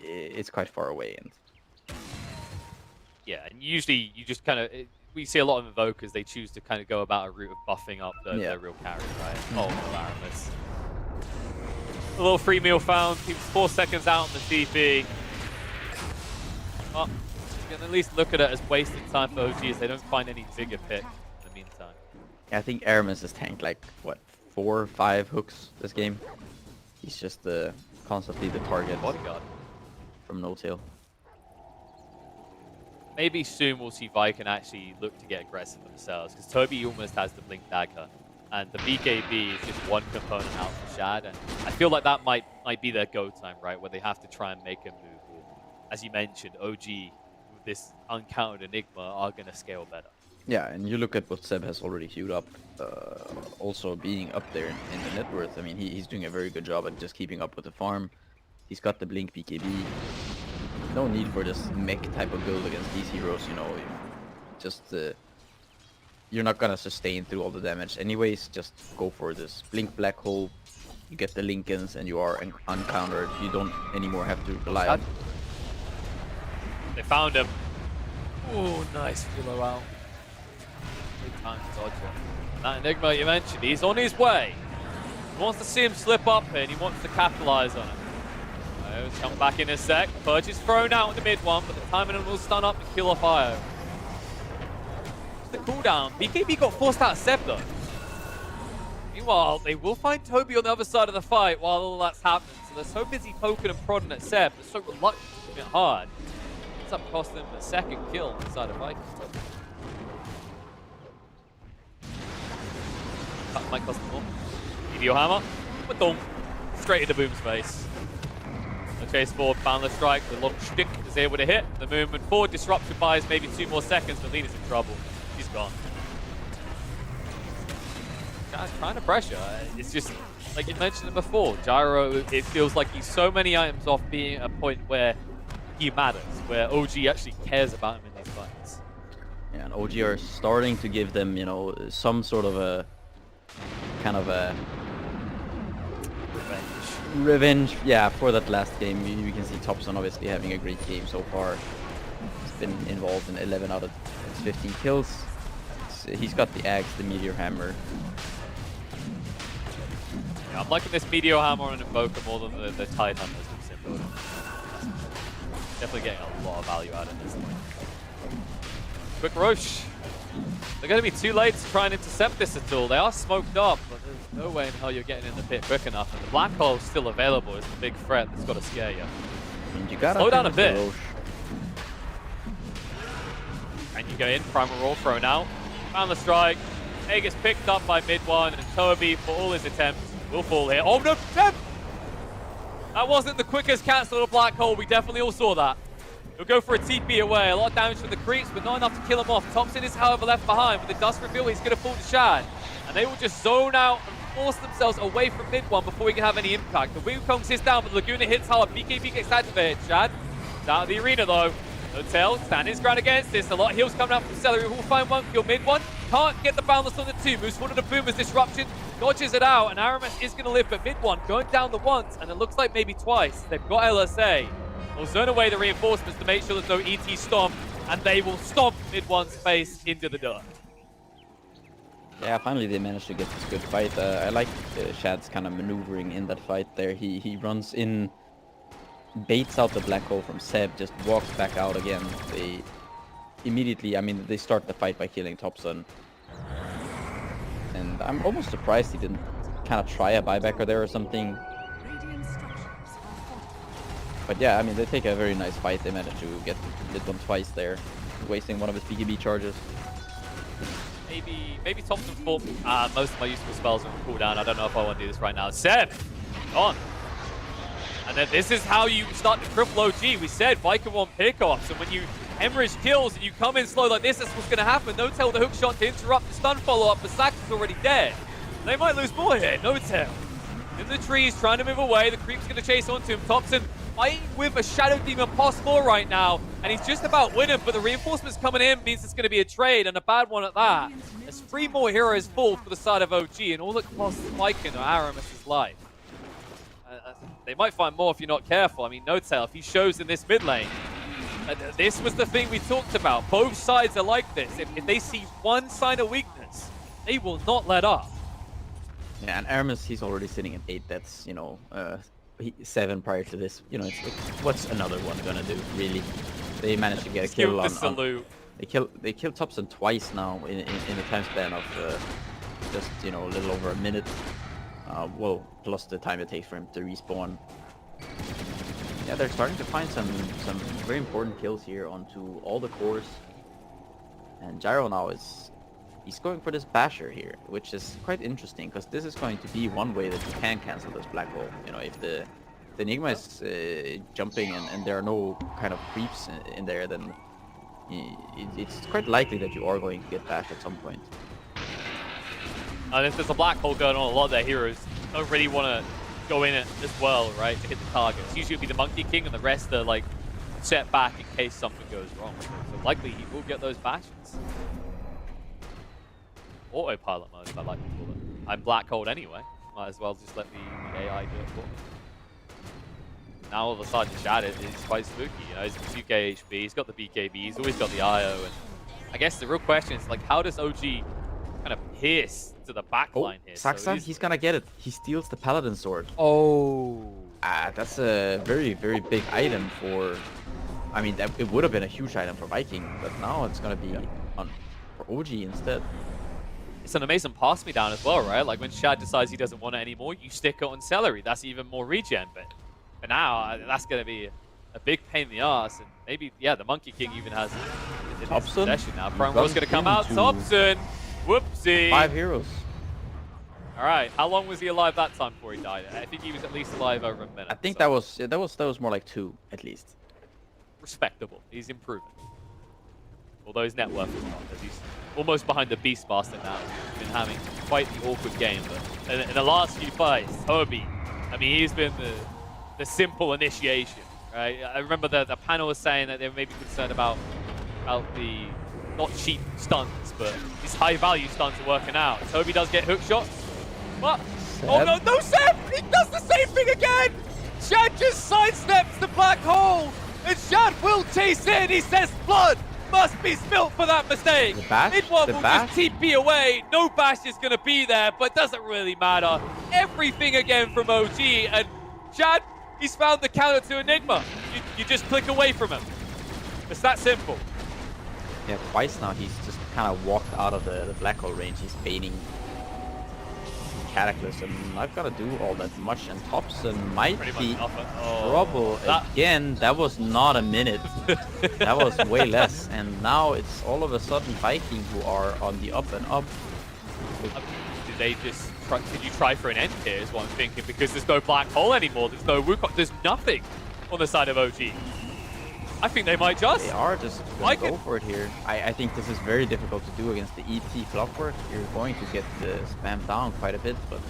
it's quite far away. And
yeah, and usually you just kind of, we see a lot of Invokers, they choose to kind of go about a route of buffing up their real carry, right? Oh, no, Aramis. A little free meal found, keeps 4 seconds out on the TP. Well, you can at least look at it as wasted time for OG as they don't find any bigger pick in the meantime.
I think Aramis has tanked like, what, 4 or 5 hooks this game. He's just constantly the target
Bodyguard.
from no tail.
Maybe soon we'll see Viking actually look to get aggressive themselves, because Toby almost has the Blink Dagger, and the BKB is just one component out for Shad, and I feel like that might be their go time, right, where they have to try and make a move. Or, as you mentioned, OG with this uncounted Enigma are going to scale better.
Yeah, and you look at what Seb has already queued up, also being up there in the net worth. I mean, he's doing a very good job at just keeping up with the farm. He's got the Blink BKB. No need for this mech type of build against these heroes, you know. Just you're not gonna sustain through all the damage anyways. Just go for this Blink Black Hole. You get the Lincolns and you are uncountered. You don't anymore have to rely on.
They found him. Oh, nice filler out. Big time to dodge it. That Enigma you mentioned, he's on his way. He wants to see him slip up here and he wants to capitalize on it. He's come back in a sec. Purge is thrown out in the mid one, but the timing will stun up and kill off Io. The cooldown. BKB got forced out of Seb though. Meanwhile, they will find Toby on the other side of the fight while all that's happening. So they're so busy poking and prodding at Seb, they're so reluctant to commit hard. Ends up costing them a second kill inside of Viking. That might cost them more. EDO hammer. Ba-dum. Straight into Boom's face. The chase forward, Boundless Strike, the long shtick is able to hit. The movement forward, disruption buys maybe 2 more seconds, but Lena's in trouble. She's gone. Guys, trying to pressure. It's just, like you mentioned it before, Gyro, it feels like he's so many items off being a point where he matters, where OG actually cares about him in these fights.
Yeah, and OG are starting to give them, you know, some sort of a kind of a revenge, yeah, for that last game. You can see Thompson obviously having a great game so far. He's been involved in 11 out of 15 kills. He's got the axe, the meteor hammer.
Yeah, I'm liking this Meteor Hammer and Invoker more than the Tide Hunters with Simple. Definitely getting a lot of value out of this. Quick Roche. They're going to be too late to try and intercept this at all. They are smoked up, but there's no way in hell you're getting in the pit quick enough. And the Black Hole still available is the big threat that's got to scare you.
And you gotta
slow down a bit.
Roche.
And you go in, Primal Roar thrown out. Found the strike. Egg is picked up by mid one, and Toby, for all his attempts, will fall here. Oh no, Seb! That wasn't the quickest cancel of the Black Hole. We definitely all saw that. He'll go for a TP away. A lot of damage from the creeps, but not enough to kill him off. Thompson is, however, left behind. With the dust reveal, he's going to fall to Shad. And they will just zone out and force themselves away from mid one before we can have any impact. The Wukong is down, but the Laguna hits hard. BKB gets activated. Shad is out of the arena, though. Hotel standing his ground against this. A lot of heals coming out from Celery. Will find one kill mid one. Can't get the boundless on the two. Moves forward to the Boomer's disruption. Dodges it out, and Aramis is going to live, but mid one going down the once, and it looks like maybe twice. They've got LSA. They'll zone away the reinforcements to make sure there's no ET stomp, and they will stomp mid one's face into the dirt.
Yeah, finally they managed to get this good fight. I like Shad's kind of maneuvering in that fight there. He runs in, baits out the Black Hole from Seb, just walks back out again. They immediately, I mean, they start the fight by killing Thompson. And I'm almost surprised he didn't kind of try a buybacker there or something.
Radiant structures are fortified.
But yeah, I mean, they take a very nice fight. They managed to get mid one twice there, wasting one of his BKB charges.
Maybe Thompson thought most of my useful spells are on cooldown. I don't know if I want to do this right now. Seb, on. And then this is how you start to triple OG. We said Viking want pickoffs, and when you hemorrhage kills and you come in slow like this, that's what's going to happen. No Tail the hook shot to interrupt the stun follow-up, but Sax is already dead. They might lose more here. No Tail in the trees, trying to move away. The creep's going to chase onto him. Thompson fighting with a Shadow Demon possible right now, and he's just about winning, but the reinforcements coming in means it's going to be a trade, and a bad one at that. There's 3 more heroes fall for the side of OG, and all it costs Viking or Aramis' life. They might find more if you're not careful. I mean, No Tail, if he shows in this mid lane, this was the thing we talked about. Both sides are like this. If they see one sign of weakness, they will not let up.
Yeah, and Aramis, he's already sitting at 8. That's, 7 prior to this. It's what's another one gonna do, really? They managed to get a kill on...
salute.
They killed Thompson twice now in the time span of just, a little over a minute. Well, plus the time it takes for him to respawn. Yeah, they're starting to find some very important kills here onto all the cores. And Gyro now he's going for this basher here, which is quite interesting, because this is going to be one way that you can cancel this Black Hole. If the Nigma is jumping and there are no kind of creeps in there, then it's quite likely that you are going to get bashed at some point.
And if there's a Black Hole going on, a lot of their heroes don't really want to go in it as well, right, to hit the targets. Usually it'll be the Monkey King, and the rest are like set back in case something goes wrong. So likely he will get those bastions. Autopilot mode, I like to call it. I'm Black Hole anyway. Might as well just let the AI do it for me. Now all of a sudden Shad is quite spooky. He's got 2k HP, he's got the BKB, he's always got the IO, and I guess the real question is, like, how does OG kind of pierce to the backline here?
Saxa, he's gonna get it. He steals the Paladin Sword.
Oh.
That's a very, very big item for... I mean, it would have been a huge item for Viking, but now it's gonna be for OG instead.
It's an amazing pass me down as well, right? Like when Shad decides he doesn't want it anymore, you stick it on Celery. That's even more regen, but for now, that's going to be a big pain in the ass. And maybe, yeah, the Monkey King even has it in his possession now. Prime War's going to come out. Thompson! Whoopsie!
5 heroes.
All right, how long was he alive that time before he died? I think he was at least alive over a minute.
I think that was more like 2 at least.
Respectable. He's improving. Although his net worth is not, as he's almost behind the Beast Master now. He's been having quite the awkward game, but in the last few fights, Toby, I mean, he's been the simple initiation, right? I remember the panel was saying that they were maybe concerned about the not cheap stunts, but these high-value stunts are working out. Toby does get hook shots. What?
Seb?
Oh no, Seb! He does the same thing again! Shad just sidesteps the Black Hole, and Shad will chase in. He says, blood must be spilt for that mistake.
The bash?
Mid-one
The
will
bash?
just TP away. No bash is going to be there, but doesn't really matter. Everything again from OG. And Chad, he's found the counter to Nigma. You just click away from him. It's that simple.
Yeah, twice now he's just kind of walked out of the black hole range. He's baiting Cataclysm. I've got to do all that much, and Thompson might
Pretty
be
much nothing. Oh,
trouble again. That was not a minute. That was way less. And now it's all of a sudden Viking who are on the up and up.
Did they just try, did you try for an end here is what I'm thinking, because there's no black hole anymore. There's no Wukong. There's nothing on the side of OG. I think they might just.
They are just going to go for it here. I think this is very difficult to do against the ET Clockwork. You're going to get spammed down quite a bit, but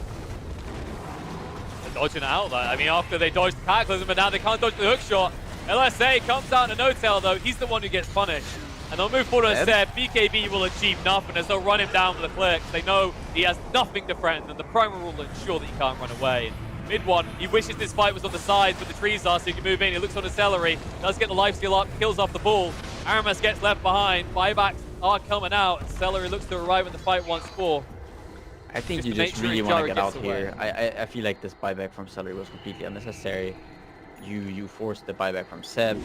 They're dodging out. I mean, after they dodged the Cataclysm, but now they can't dodge the hook shot. LSA comes out in a no-tail, though. He's the one who gets punished. And they'll move forward and said BKB will achieve nothing as they'll run him down with the clicks. They know he has nothing to threaten, and the primary rule will ensure that he can't run away. Mid-one, he wishes this fight was on the sides, but the trees are, so he can move in. He looks on the celery, does get the lifesteal up, kills off the ball. Aramis gets left behind. Buybacks are coming out, and Celery looks to arrive in the fight once more.
I think
Just
you
to make
just
sure
really
Jara
want to get out
gets away.
here. I feel like this buyback from Celery was completely unnecessary. You forced the buyback from Seb. You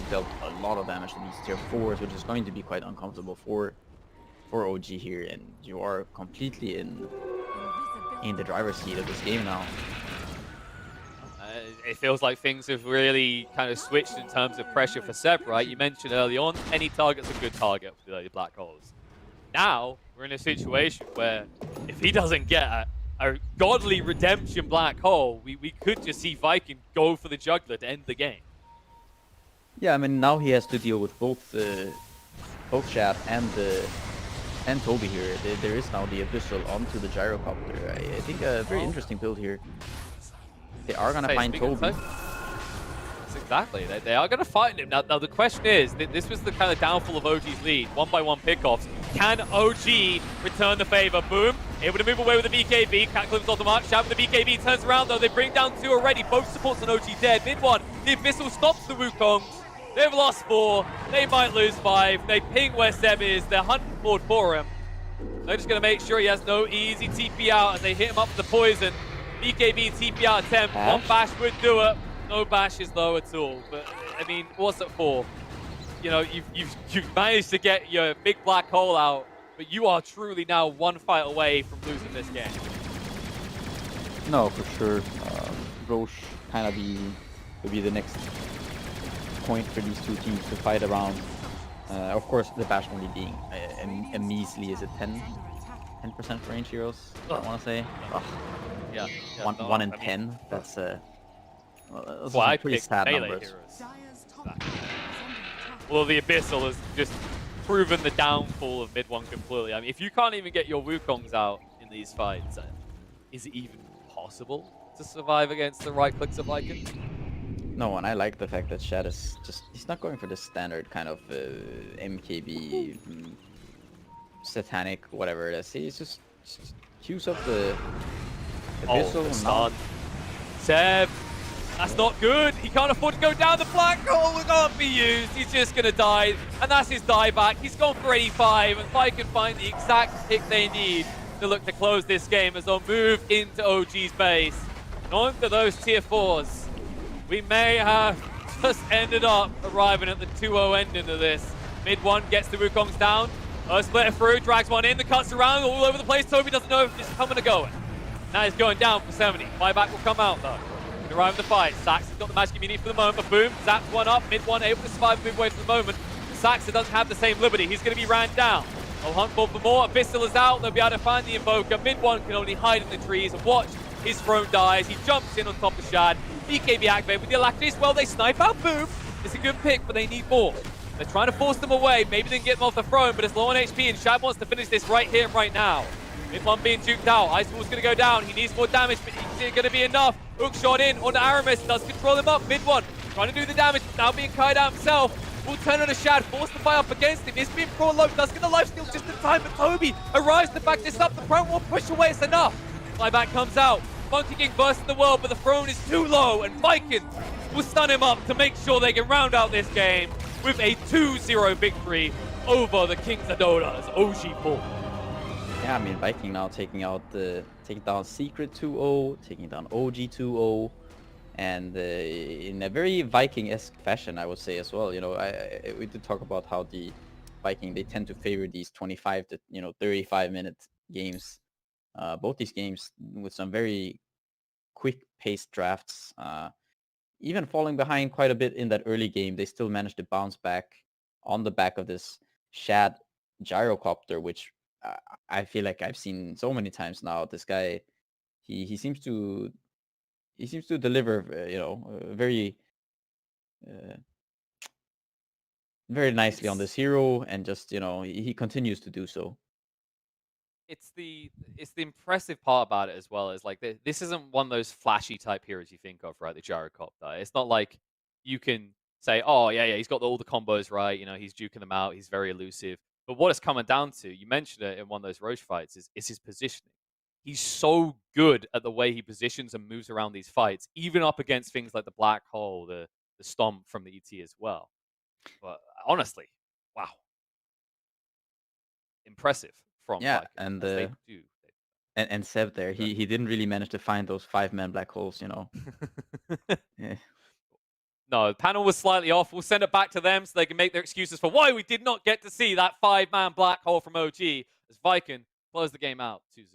dealt a lot of damage to these tier 4s, which is going to be quite uncomfortable for OG here, and you are completely in the driver's seat of this game now.
It feels like things have really kind of switched in terms of pressure for Seb, right? You mentioned early on, any target's a good target for the black holes. Now, we're in a situation where if he doesn't get a godly redemption black hole, we could just see Viking go for the juggler to end the game.
Yeah, I mean, now he has to deal with both Shad and Toby here. There is now the Abyssal onto the Gyrocopter. I think a very interesting build here. They are going to find Toby.
Yes, exactly. They are going to find him. Now, the question is, this was the kind of downfall of OG's lead. 1-by-1 pickoffs. Can OG return the favor? Boom. Able to move away with the BKB. Cataclysm's on the mark. Shad with the BKB. Turns around, though. They bring down 2 already. Both supports on OG dead. Mid-one. The Abyssal stops the Wukongs. They've lost 4. They might lose 5. They ping where Seb is. They're hunting forward for him. They're just going to make sure he has no easy TP out as they hit him up with the poison. BKB TP out attempt.
Bash?
1 bash would do it. No bashes though at all. But I mean, what's it for? You know, you've managed to get your big black hole out, but you are truly now 1 fight away from losing this game.
No, for sure. Roche kind of will be the next point for these two teams to fight around. Of course, the bash only being a measly, is it 10% for range heroes? I want to say. Ugh.
Yeah.
1 in 10. That's those
Well,
are
I
pretty
picked
sad
melee
numbers.
heroes. Well, the Abyssal has just proven the downfall of mid-one completely. I mean, if you can't even get your Wukongs out in these fights, is it even possible to survive against the right clicks of Viking?
No, and I like the fact that Shad is he's not going for the standard kind of MKB, satanic, whatever it is. He's just cues up the Abyssal.
The stun. Seb, that's not good. He can't afford to go down. The black hole will not be used. He's just going to die, and that's his dieback. He's gone for 85, and Viking find the exact pick they need to look to close this game as they'll move into OG's base. And on to those tier 4s. We may have just ended up arriving at the 2-0 ending of this. Mid-one gets the Wukongs down. Split it through, drags one in, the cuts around all over the place. Toby doesn't know if it's coming or going. Now he's going down for 70. Buyback will come out though. To arrive in the fight. Sax has got the magic immunity for the moment, but boom, zaps one up. Mid-one able to survive and move away for the moment. Sax doesn't have the same liberty. He's going to be ran down. They'll hunt for more. Abyssal is out. They'll be able to find the Invoker. Mid-one can only hide in the trees and watch his throne dies. He jumps in on top of Shad. BKB activated with the Alacrities. Well, they snipe out. Boom. It's a good pick, but they need more. They're trying to force them away. Maybe they can get them off the throne, but it's low on HP, and Shad wants to finish this right here and right now. Mid-one being duked out. Icefall's going to go down. He needs more damage, but it's going to be enough. Hook shot in on Aramis. Does control him up. Mid-one trying to do the damage. Now being kited out himself. Will turn on a Shad. Force the fight up against him. It's being pro low. Does get the lifesteal just in time, but Toby arrives to back this up. The prone won't push away. It's enough. Flyback comes out. Monkey King bursts in the world, but the throne is too low, and Viking will stun him up to make sure they can round out this game. with a 2-0 victory over the Kings of Dota's OG Pool.
Yeah, I mean, Viking now taking down Secret 2-0, taking down OG 2-0, and in a very Viking-esque fashion, I would say as well. You know, we did talk about how the Viking, they tend to favor these 25 to 35-minute games. Both these games with some very quick-paced drafts. Even falling behind quite a bit in that early game, they still managed to bounce back on the back of this Shad gyrocopter, which I feel like I've seen so many times now. This guy, he seems to deliver, very very nicely on this hero, and just he continues to do so.
It's the impressive part about it as well, is like this isn't one of those flashy type heroes you think of, right? The gyrocopter. It's not like you can say, oh yeah, he's got all the combos right. You know, he's duking them out. He's very elusive. But what it's coming down to, you mentioned it in one of those Roche fights, is his positioning. He's so good at the way he positions and moves around these fights, even up against things like the Black Hole, the Stomp from the ET as well. But honestly, wow, impressive from Viking,
and
they do.
and Seb there, he didn't really manage to find those 5-man black holes, Yeah.
No, the panel was slightly off. We'll send it back to them so they can make their excuses for why we did not get to see that 5-man black hole from OG as Viking close the game out 2-0.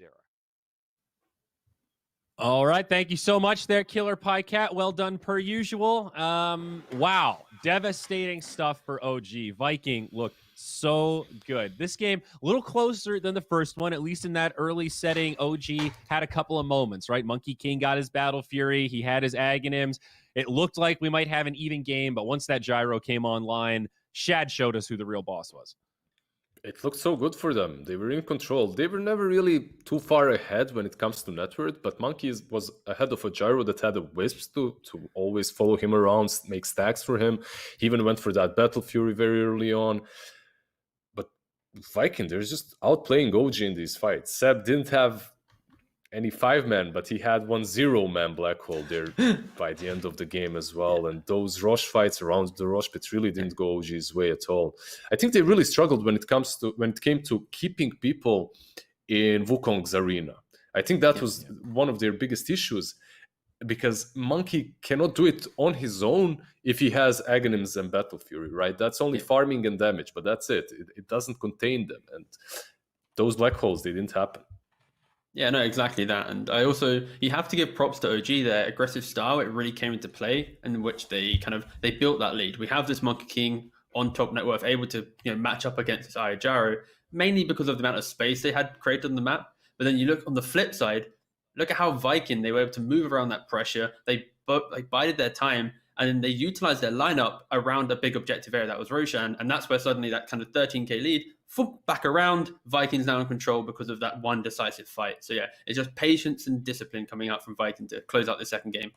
All right. Thank you so much there, Killer Pie Cat. Well done per usual. Wow. Devastating stuff for OG. Viking looked so good. This game, a little closer than the first one, at least in that early setting. OG had a couple of moments, right? Monkey King got his Battle Fury. He had his Aghanims. It looked like we might have an even game, but once that gyro came online, Shad showed us who the real boss was.
It looked so good for them. They were in control. They were never really too far ahead when it comes to network, but Monkey was ahead of a gyro that had a Wisps to always follow him around, make stacks for him. He even went for that Battle Fury very early on. But Viking, they're just outplaying OG in these fights. Seb didn't have any 5-man, but he had 1 0-man black hole there by the end of the game as well. And those Roche fights around the Roche pit really didn't go OG's way at all. I think they really struggled when it came to keeping people in Wukong's arena. I think that was one of their biggest issues, because Monkey cannot do it on his own if he has Aghanims and Battle Fury, right? That's only farming and damage, but that's it. It doesn't contain them. And those black holes, they didn't happen.
Yeah, no, exactly that. And you have to give props to OG. Their aggressive style, it really came into play, in which they built that lead. We have this Monkey King on top net worth, able to match up against this Aya Gyro, mainly because of the amount of space they had created on the map. But then you look on the flip side, look at how Viking, they were able to move around that pressure. They bided their time, and then they utilized their lineup around a big objective area that was Roshan. And that's where suddenly that kind of 13k lead, back around, Vikings now in control because of that one decisive fight. So yeah, it's just patience and discipline coming out from Viking to close out the second game.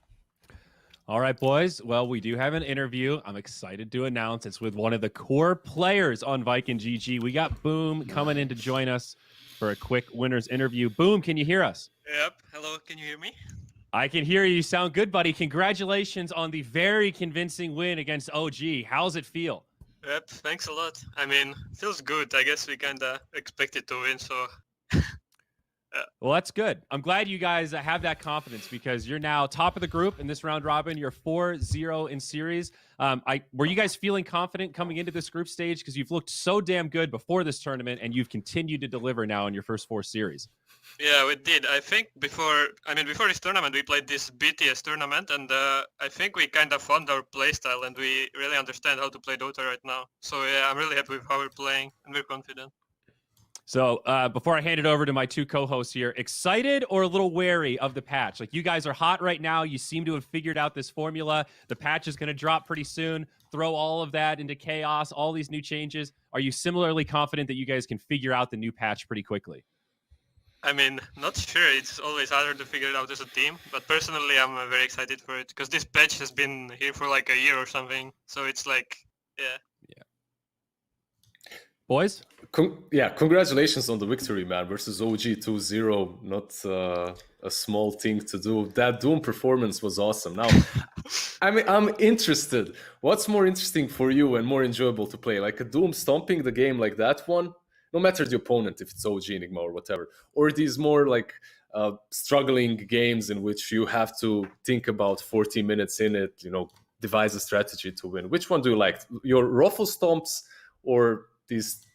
All right, boys. Well, we do have an interview. I'm excited to announce it's with one of the core players on Viking GG. We got Boom coming in to join us for a quick winners interview. Boom, can you hear us?
Yep. Hello, can you hear me?
I can hear you. You sound good, buddy. Congratulations on the very convincing win against OG. How's it feel?
Yep, thanks a lot. I mean, feels good. I guess we kind of expected to win, so...
Well, that's good. I'm glad you guys have that confidence, because you're now top of the group in this round robin. You're 4-0 in series. Were you guys feeling confident coming into this group stage? Because you've looked so damn good before this tournament, and you've continued to deliver now in your first 4 series.
Yeah, we did. I think before this tournament, we played this BTS tournament, and I think we kind of found our playstyle, and we really understand how to play Dota right now. So yeah, I'm really happy with how we're playing, and we're confident.
So before I hand it over to my 2 co-hosts here, excited or a little wary of the patch? Like, you guys are hot right now. You seem to have figured out this formula. The patch is going to drop pretty soon. Throw all of that into chaos, all these new changes. Are you similarly confident that you guys can figure out the new patch pretty quickly?
I mean, not sure. It's always harder to figure it out as a team. But personally, I'm very excited for it, because this patch has been here for like a year or something. So it's like, yeah.
Boys?
Congratulations on the victory, man, versus OG 2-0. a small thing to do. That Doom performance was awesome. Now, I mean, I'm interested. What's more interesting for you and more enjoyable to play? Like a Doom stomping the game like that one, no matter the opponent, if it's OG, Nigma, or whatever, or these more like struggling games in which you have to think about 40 minutes in it, devise a strategy to win. Which one do you like? Your ruffle stomps or these,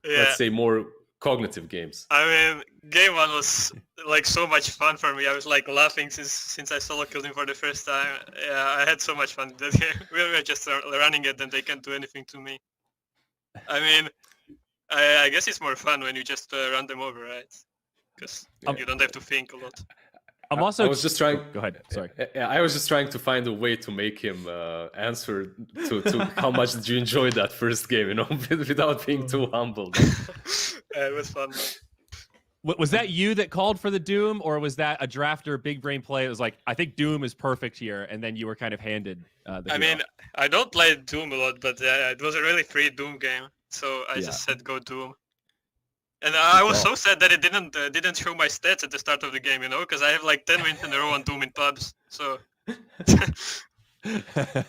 let's say, more cognitive games?
I mean, game one was like so much fun for me. I was like laughing since I solo killed him for the first time. Yeah, I had so much fun in that game. We were just running it and they can't do anything to me. I mean, I guess it's more fun when you just run them over, right? Because you don't have to think a lot.
I was just trying.
Go ahead. Sorry. I was just trying to find a way to make him answer to how much did you enjoy that first game, without being too humble.
It was fun.
Was that you that called for the Doom, or was that a drafter big brain play? It was like, I think Doom is perfect here, and then you were kind of handed the hero.
mean, I don't play Doom a lot, but it was a really free Doom game, so I just said go Doom. And I was so sad that it didn't show my stats at the start of the game, because I have like 10 wins in a row on Doom in pubs. So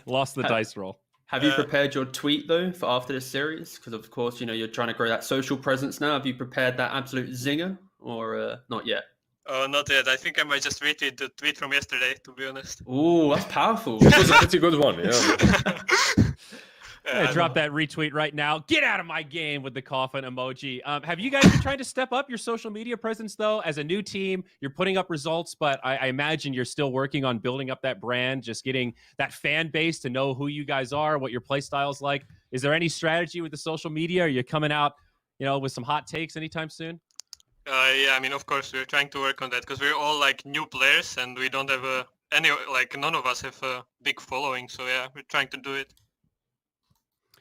lost the dice roll.
Have you prepared your tweet though for after this series? Because of course, you're trying to grow that social presence now. Have you prepared that absolute zinger, or not yet?
Oh, not yet. I think I might just retweet the tweet from yesterday, to be honest.
Ooh, that's powerful.
It was a pretty good one, yeah.
Drop that retweet right now. Get out of my game with the coffin emoji. Have you guys been trying to step up your social media presence, though? As a new team, you're putting up results, but I imagine you're still working on building up that brand, just getting that fan base to know who you guys are, what your play style is like. Is there any strategy with the social media? Are you coming out, with some hot takes anytime soon?
Yeah, I mean, of course, we're trying to work on that because we're all like new players and we don't have none of us have a big following. So yeah, we're trying to do it.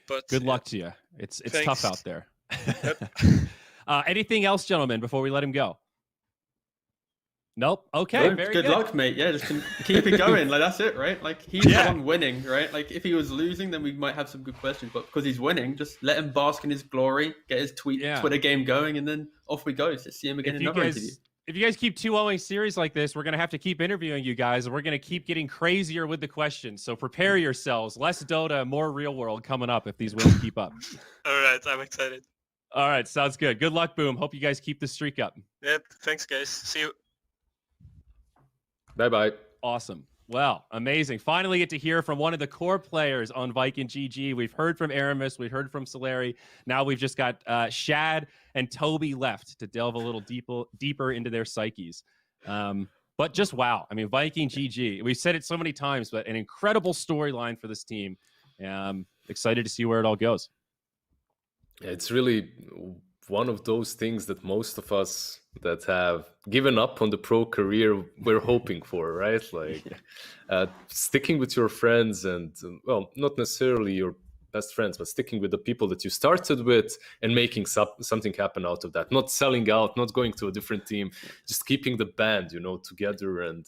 But
good luck to you. It's
Thanks.
tough out there. Anything else, gentlemen, before we let him go? Nope. Okay. Very good.
Good luck, mate. Yeah, just keep it going. Like that's it, right? Like he's the one winning, right? Like if he was losing, then we might have some good questions. But because he's winning, just let him bask in his glory, get his Twitter game going, and then off we go. Let's see him again in another interview.
If you guys keep 2-0ing series like this, we're going to have to keep interviewing you guys, and we're going to keep getting crazier with the questions. So prepare yourselves. Less Dota, more real world coming up if these wins keep up.
All right. I'm excited.
All right. Sounds good. Good luck, Boom. Hope you guys keep the streak up.
Yep. Thanks, guys. See you.
Bye-bye.
Awesome. Well, amazing. Finally get to hear from one of the core players on Viking GG. We've heard from Aramis. We've heard from Solari. Now we've just got Shad and Toby left to delve a little deeper into their psyches. But just wow. I mean, Viking GG. We've said it so many times, but an incredible storyline for this team. Excited to see where it all goes.
It's really one of those things that most of us that have given up on the pro career we're hoping for, right? Like sticking with your friends and, well, not necessarily your best friends, but sticking with the people that you started with and making something happen out of that. Not selling out, not going to a different team, just keeping the band, together and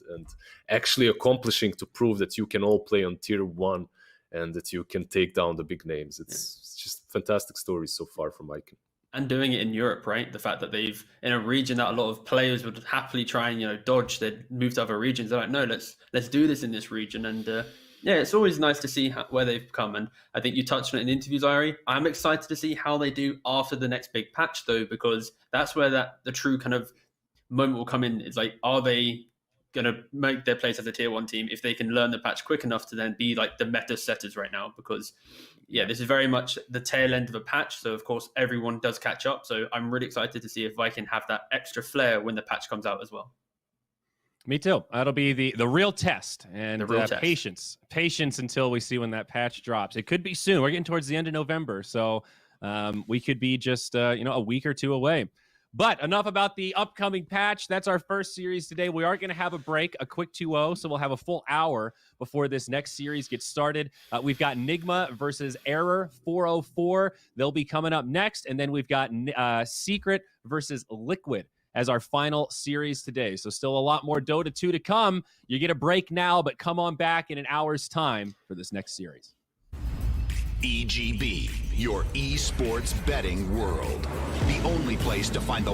actually accomplishing to prove that you can all play on tier 1 and that you can take down the big names. It's just fantastic stories so far from Viking.
And doing it in Europe, right? The fact that they've, in a region that a lot of players would happily try and, dodge, they'd move to other regions. They're like, no, let's do this in this region. And it's always nice to see where they've come. And I think you touched on it in interviews, Ari. I'm excited to see how they do after the next big patch, though, because that's where the true kind of moment will come in. It's like, are they going to make their place as a tier 1 team if they can learn the patch quick enough to then be like the meta setters right now? Because this is very much the tail end of a patch. So of course everyone does catch up. So I'm really excited to see if Viking have that extra flair when the patch comes out as well.
Me too. That'll be the real test and
the real test.
Patience until we see when that patch drops. It could be soon. We're getting towards the end of November. So we could be just, a week or two away. But enough about the upcoming patch. That's our first series today. We are going to have a break, a quick 2-0, so we'll have a full hour before this next series gets started. We've got Nigma versus Error 404. They'll be coming up next. And then we've got Secret versus Liquid as our final series today. So still a lot more Dota 2 to come. You get a break now, but come on back in an hour's time for this next series.
EGB, your esports betting world. The only place to find the